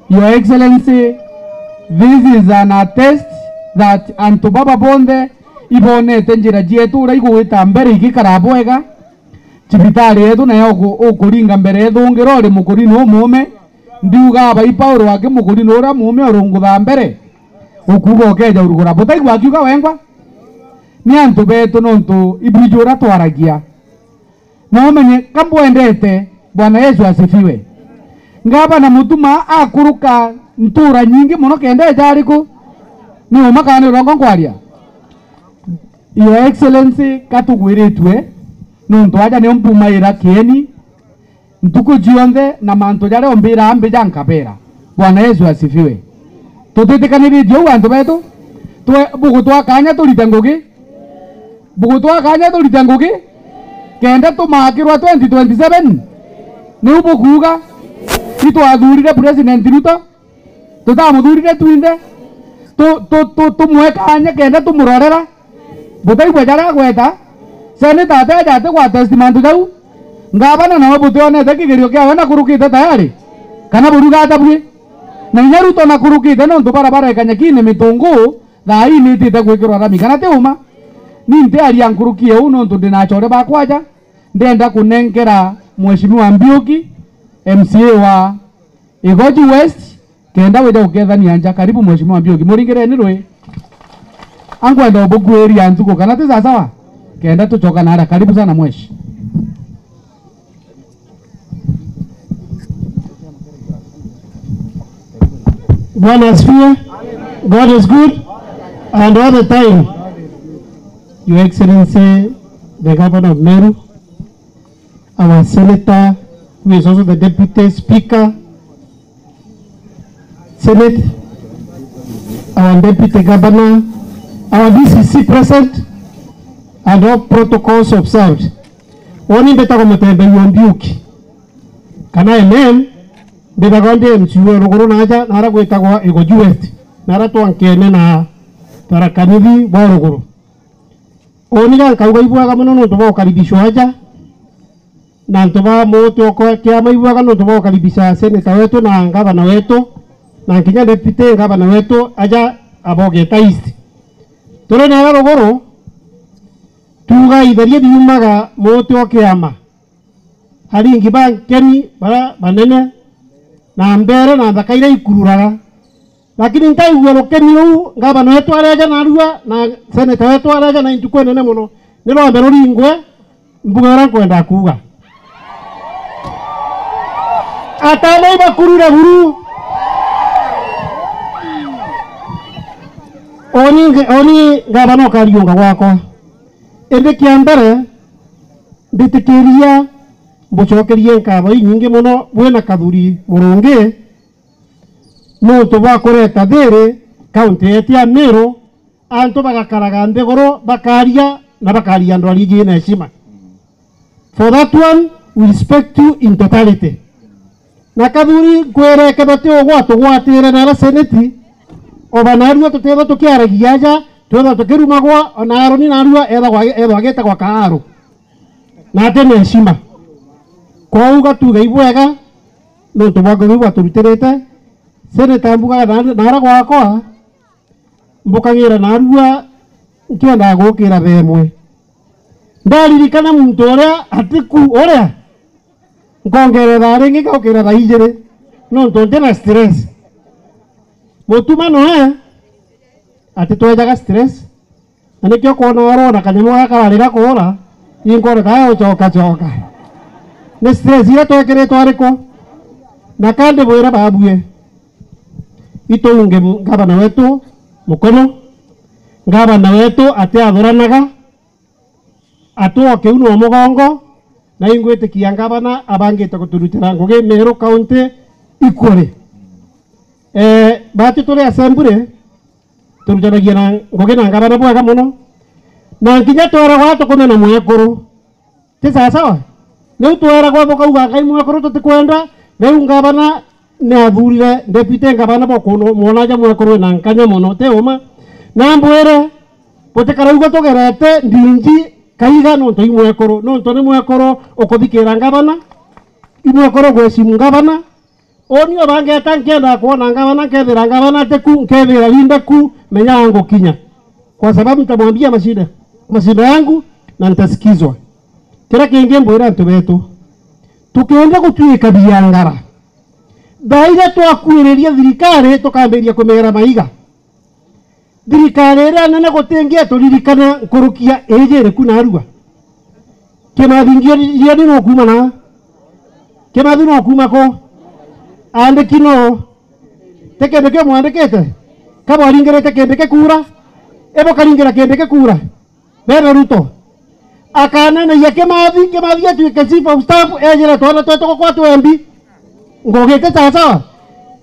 Your Excellency, this is an attest that antu baba bonde ibonete njira jietu ura igwita mbere igikara bwega cibitari yetu nayo ukuringa mbere yetu ngirore mukurino mume ndiuga aba Paulo wake mukurino ura mume orungutha mbere ukuga okeja urugura butaigwa akiuga wengwa ni antu betu nontu ibujura twaragia no menye kambwendete Bwana Yesu asifiwe. Ngaba na mutuma akuruka ntura nyingi muno kende jariku ni umakani rongo kwaria. Your Excellency katugwiritwe nuntu aja ne mpumaira kieni ntuko jionde na manto jare ombira ambe jankapera. Bwana Yesu asifiwe. Tutetekaniri dio wantu betu twe bugutwa kanya tulitanguki kende tumakirwa 2027 ni ubukuga itwathurire president Ruto tutamuthurire twinde tumwe kanya kende tumurorera butaigwa jara gweta seneta ateja te kwa testament dau ngabana na butone kigerio kya na kurukite tayari kana buruga tabwi na Ruto na kurukite no barabara kanyakine mitungu thai ni tite gwikirwa rami kana te uma ni nteari ankurukie uno ndo ndinachore bakwaja ndenda kunenkera mheshimiwa Mbiuki MCA wa Igoji West kenda weda ukethania anja. Karibu mheshimiwa Mbiuki muringireni rwe angwenda obugweri anzuko kana te sawa kenda tuchoka na karibu sana mweshi. Bwana asifiwe. God is good and all the time. Your Excellency, the Governor of Meru, our Senator, who is also the Deputy Speaker, Senate, our Deputy Governor, our DCC present, and all protocols observed. Oni beta kwa mtembe Mbiuki. Kana MM, beta kwa MCU ruguru na aja, nara kwa Igoji West, nara tuankene na tarakanithi borogoro oniga kauga ibwaga muno no tobo karibisho aja na ntoba moto kwa kia maibwaga no tobo karibisha seneta wetu na gavana wetu na kinya deputy gavana wetu aja Abogeta East tore na rogoro tuga iberie biumaga moto kiama hari ngiba keni bara banene na mbere na thakaira ikururaga lakini ntai uwelo keni ru gavana wetu areja na rua na seneta wetu areja na intukwe nene muno niro ambero ringwe mbugara kwenda kuga atane bakurura buru oni gavana kariunga gwako ende kiambere mbitikiria mbucokerie nkatho nyingi muno bwena kathuri murungi no tuba kureta thiri kaunti yetu ya Meru antu bagakaraga nthiguru bakaria na bakaria andu arigi na heshima. For that one we respect you in totality. Na kathuri kwere kebate ogwatu gwatire na seneti obanaru tutego tukiaragia aja twetha tukirumagwa ona aroni na arua etha ageta kwa kaaru na atene heshima kwa uga tuga ibwega no tubago bigwa turuterete seneta mbuga na gwakwa mbukagira na arua nkienda gukira bemwe ndaririkana muntu uria atiku uria nkongerera ringi gukira tha igiri no ntonde na stress mutuma no ati twejaga stress anikyo kuona warona kanyamo gakararira kuura inkore kayo choka ne stress ira twekere twariko na kandi bwira babuye itunge gavana wetu mukono gavana wetu ate athuranaga atuoke uno mugongo na ingwete kia gavana abangite kuturutira ngugi Meru county ikore bati tuli assembly turujanagia na ngugi na gavana bwaga muno na nginya twara gwatu kumena mwekuru ti sawa riu twara gwa bukauga kai mwekuru tutikwenda riu gavana ne athurire deputy gavana bokuno muonaja mwekuru na nkanya muno te uma na mbwire butikaraugwa tugerete ndinji kaiga no to imwekuru no to ni mwekuru ukuthikira gavana imwekuru gwecimu gavana onio bangeta ngenda kuona gavana kethira gavana teku nkethira lindaku menya yangu kinya kwa sababu nitamwambia mashida yangu na nitasikizwa kila kingi mbwira antu betu tukienda gutwika biangara daira twakwiriria thirikari tukamberia kumera maiga thirikari ira nene gutengia turirikana nkurukia ejere kuna arua kimathingio ria no kuma na kimathi no kuma ko andikino tekendeke mwandikete kabo aringirete kendeke kura ebo karingira kendeke kura bena Ruto akana na yake kimathi atuike chief of staff ejere twala twetoko kwa twembi ngogete sasa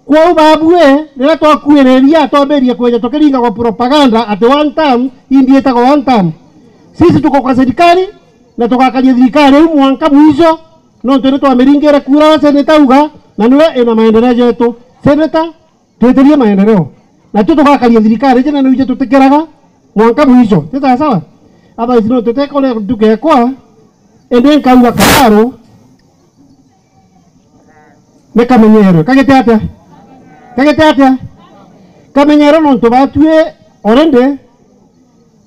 kwa babue nira twakuereria twamberie kweja tukiringa kwa propaganda at one time imbieta kwa one time sisi tuko kwa serikali na tukakalia serikali mwanka mwisho no tene twamiringere kura seneta uga na niwe ina maendeleo yetu seneta tweterie maendeleo na tukakalia serikali jana nuje tutekeraga mwanka mwisho sasa sawa aba isino tutekole tukekwa ende kauga karo nekamenyero kagete atia kamenyero no tubatue orende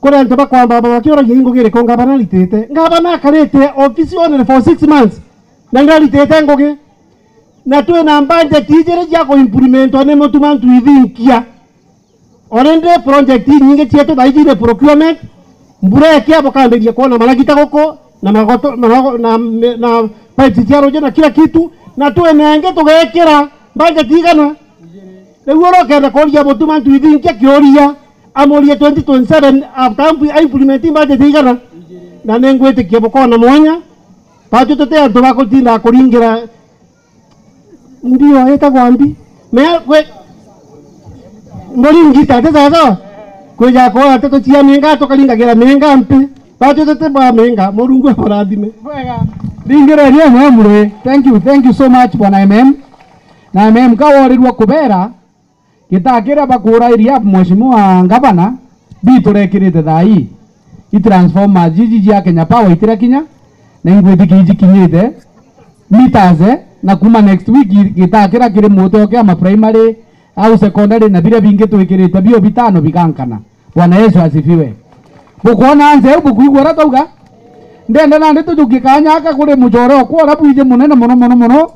kore ntoba kwa baba wakiora yingo gere konga bana litete ngabana karete office on for 6 months na ngalitete ngoge na tuwe na mbanje tijere jako implement one motumantu ivinkia orende project nyinge cheto daijire procurement mbure kia bokamberia kuona malagita goko na magoto na pipe tiaro jena kila kitu na tuwe nenge tugekera mbanje tigana Eworo kenda koria motumantu ivinkia kioria amoria 2027 after implementing budget igana na nengwete kiabokona mwanya pato tote antu bakotinda kuringira ndio eta gwambi me kwe ngoringita tesa kweja ko ateto tia menga to kalinga gera menga mpe pato tote ba menga morungu paradime ringira ria mwamure. Thank you so much bwana MM na MM kaworirwa kubera gitakira bakura iria mheshimiwa gavana biturekirite thai itransforma jiji ya Kenya Power itira kinya na ingwithiki kinyite mitaze na kuma next week gitakira kiri muto kia ma primary au secondary na bila bingi twikirite bio bitano bikankana. Bwana Yesu asifiwe. Bukuona anze bukuigwa ratauga ndenda na ndeto tukikanyaka kuri mujoro kwa rabu ije munene muno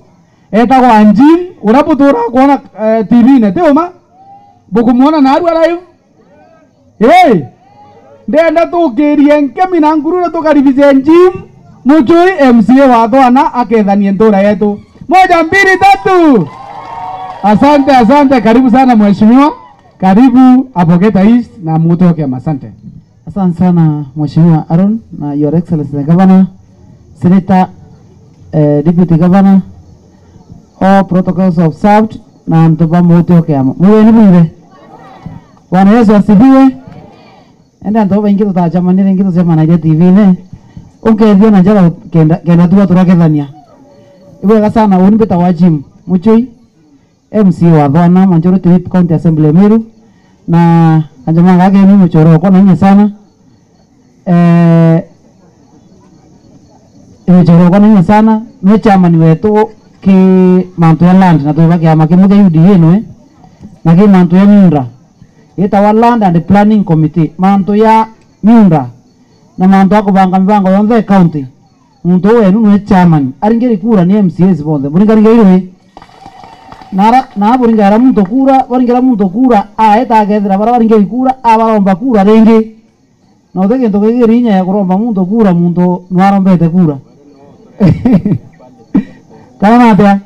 etagwo Anjim urabutura kuona TV ne teoma bukumuona na aru live ndenda tukirie nkemi na ngurura tukaribize Anjim Muchui MCA wa Thwana akethanie ntura yetu 1 2 3. Asante, karibu sana mheshimiwa, karibu Abogeta East na mutoke. Asante. Asante sana Mheshimiwa Aaron na Your Excellency the Governor, Senator, Deputy Governor, all protocols observed na mtoba mutoke ama. Mwe ni mwe. Bwana Yesu asifiwe. Enda ntoba ingito ta chamanire ingito sema na TV ne. Ukethio na njara kenda tuwa turakethania. Iwe sana unipeta wajim Muchui MC wa Thwana Majority Whip County Assembly Meru na kanjama ngake ni mchoro kwa nini sana mchoro kwa nini sana ni chairman wetu ki mantu ya land na tuwa kia makimuge UDA nwe na ki mantu ya Miura ita land and planning committee mantu ya Miura na mantu akubanga mibango yonze county muntu wenu nwe chairman aringeri kura ni MCAs bonde muringaringeirwe na buringara muntu kura eta gethira bara baringe kura abaromba kura rengi no thege ndo gerinya ya kuromba muntu kura muntu nwarombete kura kana atia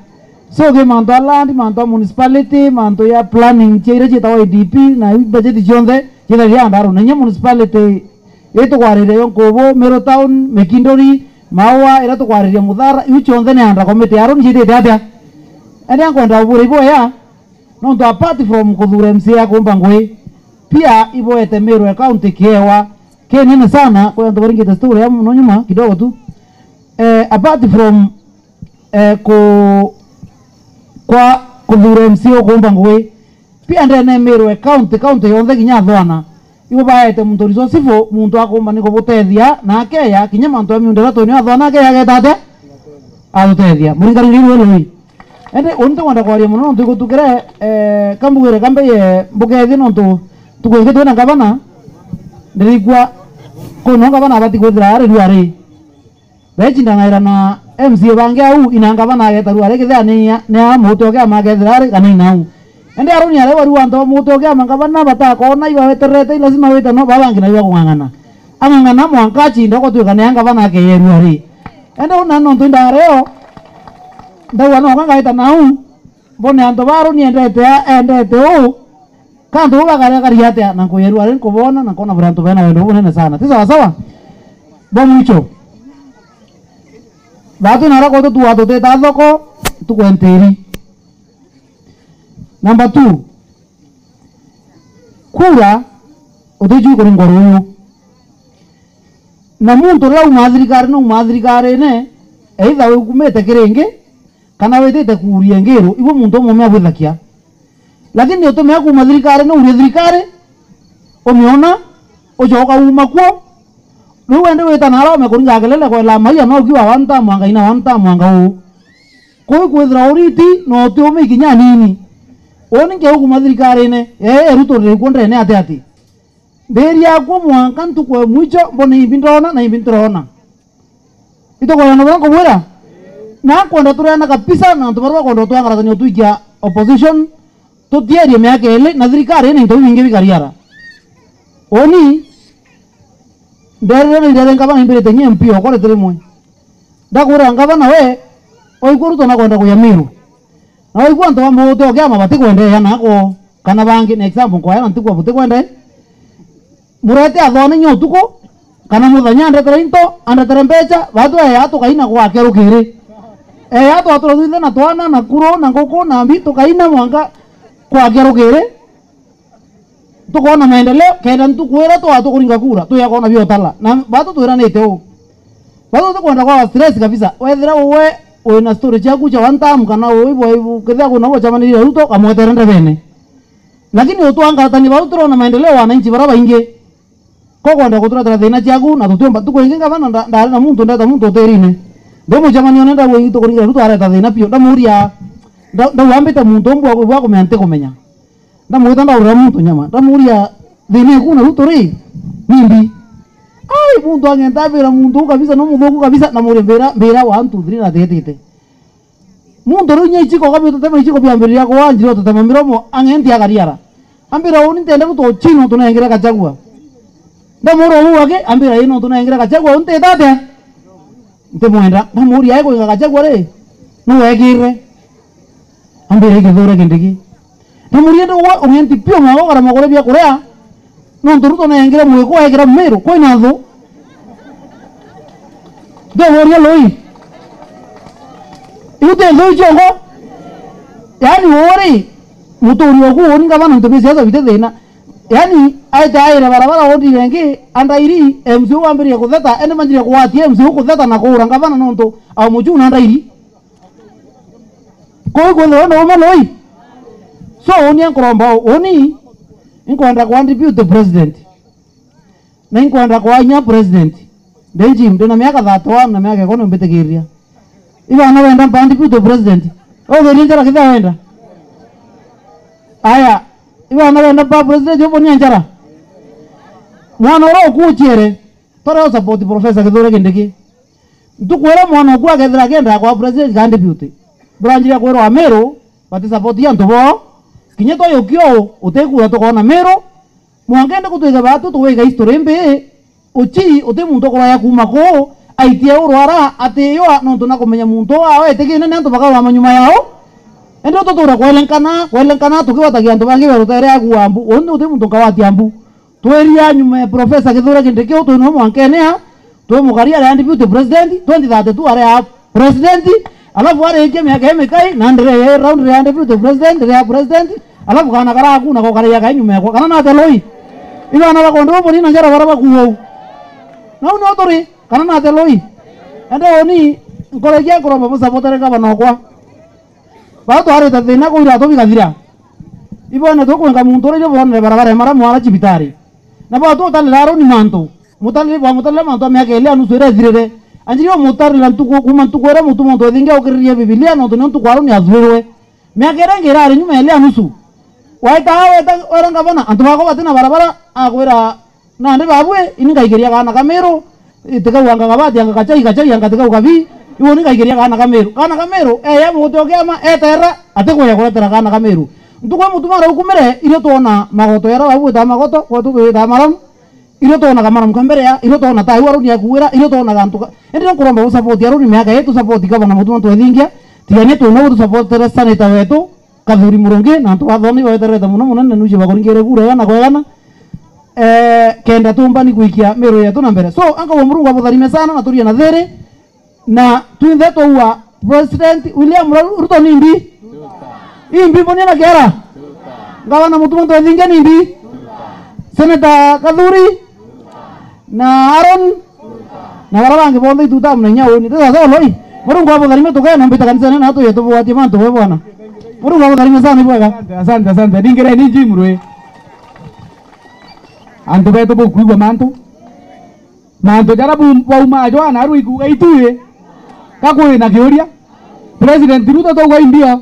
so ge manto land manto municipality manto ya planning chira chita wa IDP na budget chonde chira ya ndaro nenya municipality eto kwarire yonkobo Meru town Mekindori Maua era to kwarire Muthara ichonde ne andra komite aron chite atia enda kwenda ubure ibo ya no ndo apart from kuthura MCA kumba ngwe pia ibo ete Meru county kewa kenene sana kwa ndo baringi story ya mno nyuma kidogo tu apart from kwa kuthura MCA kumba ngwe pia ndene Meru county yonde kinya Thwana ibo baete muntu risosifo muntu akumba niko butethia na akeya kinya mantu amiundera to ni Thwana akeya getate agutethia muringari lwe ende unto wanda kwa rimu no tuko tukere kambugere kambe ye mbugethi no tuko ngeto na gavana ndirigwa ko no gavana bati ko dira ari ruare bechi ndangaira na MCA bange au inanga bana ge taru are kitha ni muto ke amage dira ari kana inau ende aruni are waru anto muto ke amanga bana bata ko na iwa weterete lazima weta no babangi na iwa kungangana angangana mwankachi ndoko tu kana yanga bana ke ye ruare ende una no ndindareo ndawa no kanga ita nau bone anto baro ni endete o kanto bagara kariate na kuyeru aren kubona na kona branto bana wendo bone sana tisa sawa bomucho batu nara ko tu ato te tadoko tu kwenteri. Number 2 kura odeju ko ngoro na muntu la umadrikare ne either we kumete kirenge kana wetete kuria ngero ibo muntu mume abuthakia lakini utume kuma thirikari no uri thirikari umiona ujoka uma kwa riu ende weta nara umekoringa kelele kwa la maiya no kiwa wanta mwanga u koi kwethra uriti no tume kinya nini oni nge kuma thirikari ne ruto rikondre ne ati beria kwa mwanga ntukwe mwicho mbona ibindona na ibintrona ito kwa no ko bwera na kwenda turana kabisa na tubarwa kwenda twangara tanyo tuikia opposition tutierie miaka ile na thirikari ni ndio wingi bikariara oni ndere ngaba imbere tenye mpio kole tulimwe ndakura ngaba na we oikuru tona kwenda kuyamiru na oikuru ndo moto kya mabati kwenda yana ko kana bangi na example kwa yana ntikwa buti kwenda murete athone nyotuko kana muthanya ndetera into andatera mbecha watu ya to kaina kwa kero kire ato atrodile na Thwana na kuro na ngoko na mbitu kaina mwanga kwa kero kire tukona maendeleo kenda tukwera to atukuringa kura to yakona biotala na batu tuiranete o batu tukwenda kwa stress kabisa wethira we na story chaku cha wantam kana ibo ketha kuna kwa chamani ruto kamweterende bene lakini utwanga tani batu turona maendeleo wananchi baraba inge ko kwenda kutura thina ciaku na tutumba tukwingi gavana ndari na muntu ndeta muntu utirine ndo mujamanio nenda wengi tukuringira rutu areta thina pio ndamuria ndawambite muntu mbwa kwa kumente kumenya ndamwita ndaurira muntu nyama ndamuria thina kuna rutu ri nimbi ai muntu angenda bira muntu kabisa no muthuku kabisa ndamuria mbira 1 2 3 na tetete muntu runye ichiko kabisa tema ichiko byambiriria ko wanjiro tutema miromo angendi agariara ambira uni ndende rutu chino tunaingira kachagua ndamuro wake ambira ino tunaingira kachagua unte tate nte mwenda ndamuri aiko kachagua re no wegire ambira igithore kindiki ndamuri ndo ungenti pio mwago kara magore bya kurea no nturuto naingira mweko wagira mero ko inatho ndoria loi ute loi jongo yani wori mutori waku oni ngabana ntumisi asa bite thina yani aita aira barabara odi wengi andairi MCU ambiria kutheta ene manjire kuwatie MCU kutheta na kuura ngabana nonto au muju na andairi ko ndo maloi so oni ankoromba oni inkwenda kuandipute the president na inkwenda kuanya president ndeji mtena miaka 31 na miaka kono mbetegeria iba na wenda bandipute president o gerinjara kitha wenda aya iba na wenda pa president yobo ni anjara mwana ro kuchere tore support professor Kithure Kindiki ndukwera mwana kwa gethira kenda kwa president kandipute branjira kwero amero bati support ya ntobo kinye to yokyo utekura to kona mero mwangende kutwega batu tuwega history mbe uchi ute muntu kora ya kumako aitie urwara ateyo no tunakomenya muntu awe tekine nento bakaba manyuma yao endo to tura kwelenkana tukiwatagia ndo bangi berutere aguambu ondo ute muntu kawati ambu tweria nyuma professor Kithure Kindiki to no mwankenea to mugaria ya deputy president 2032 are president alafu wale yake miaka emekai na ndere round ya deputy president ya president alafu kana kara kuna ko kare ya nyuma yako kana na teloi ila na bakondo boni na njara baraba kuwo na uno tori kana na teloi ende oni kolejia koromba musapotere kaba nokwa bato are tathina ko ira to bigathira ibone to ko ngamuntu re bone barabara mara mwala chibitari na bato talaro ni manto mutali manto miaka ile anu sura zirere anjiro mutari la ntuko kuma ntuko era mutu monto dinga okiriye biblia no to ntuko aro ni azwewe miaka era ari nyuma ile anusu waita oranga bana antubako batina barabara akwera na ndi babwe ininga igeria kana kamero iteka wanga ngabati anga kachai anga teka ukabi iwoni igeria kana kamero ya muto kema etera ateko ya kuletera kana kamero ntuko mutu mara ukumere ile tona magoto yara babu ta magoto kotu ke ta maram ile tona kamara mkambere ya ile tona tai waru ni akuira ile tona gantuka ende kuromba usapoti yaru ni miaka yetu support kaba na mutu mtu edingia tiane to no support tera sanita wetu Kathuri Murungi na tu athoni weterete muno muno nuje bakuringire kura yana kwegana kenda tumbani kuikia mero yetu na mbere so anga wa Murungu abutharime sana na turia na there na tuinde to wa president William Ruto nimbi imbi boni na gera gavana mutu muntu ethinge nimbi senator Kathuri na Aaron na barabangi bondo ituta mnenya oni tata loi Murungu abutharime tukana mbita kanisa na tu yetu bwati mantu we bwana Murungu abutharime sana ibwega asante dingire ni jimrwe antu beto bokuigwa mantu jarabu wauma jwana aru ikuga ituye kakwe na kioria president Ruto to gwa India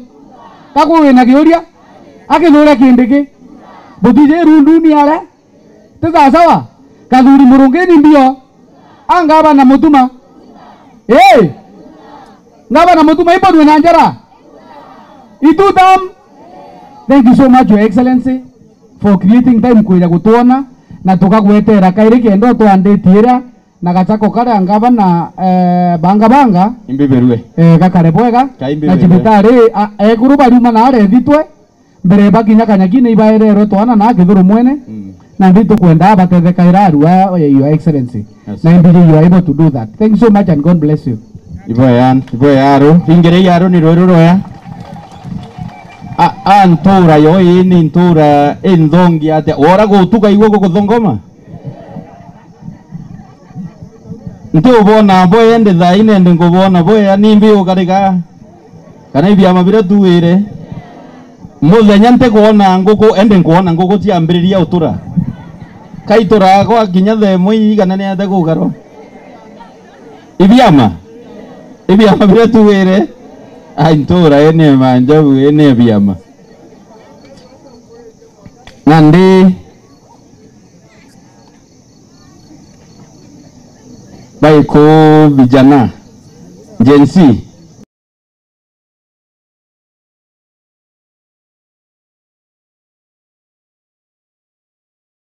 kakwe na kioria Kithure Kindiki botije rundu ni ara tesa sawa Kathuri Murungi ni ndio angaba na mutuma ngaba na mutuma ipo na njara itutam. Thank you so much your excellency for creating time kuja kutuona na tukagwetera kairi kendo twanditira na gachako kare angaba na banga imbiberwe gakare bwega na chibitari guru baruma na are thitwe mbere bakinya kanyagine ibaerero twana na Kithure mwene na nditu kwenda batetheka irarua your excellency na ndije you are able to do that. Thank you so much and God bless you. Ibo yaro ingere yaro ni roya antura yo ini ntura endongi ate ora go tuka iwo go thongoma nto bona boyende thaine ndingo bona boya nimbi ukarika kana ibya mabira tuwire muthenya nte kuona nguku ende kuona nguku tiambiriria utura kaitora kwa kinya themo igana ne ate kugaro ibiama bire tuwire aintora ene manjabu ene ibiama nandi baiko vijana Gen Z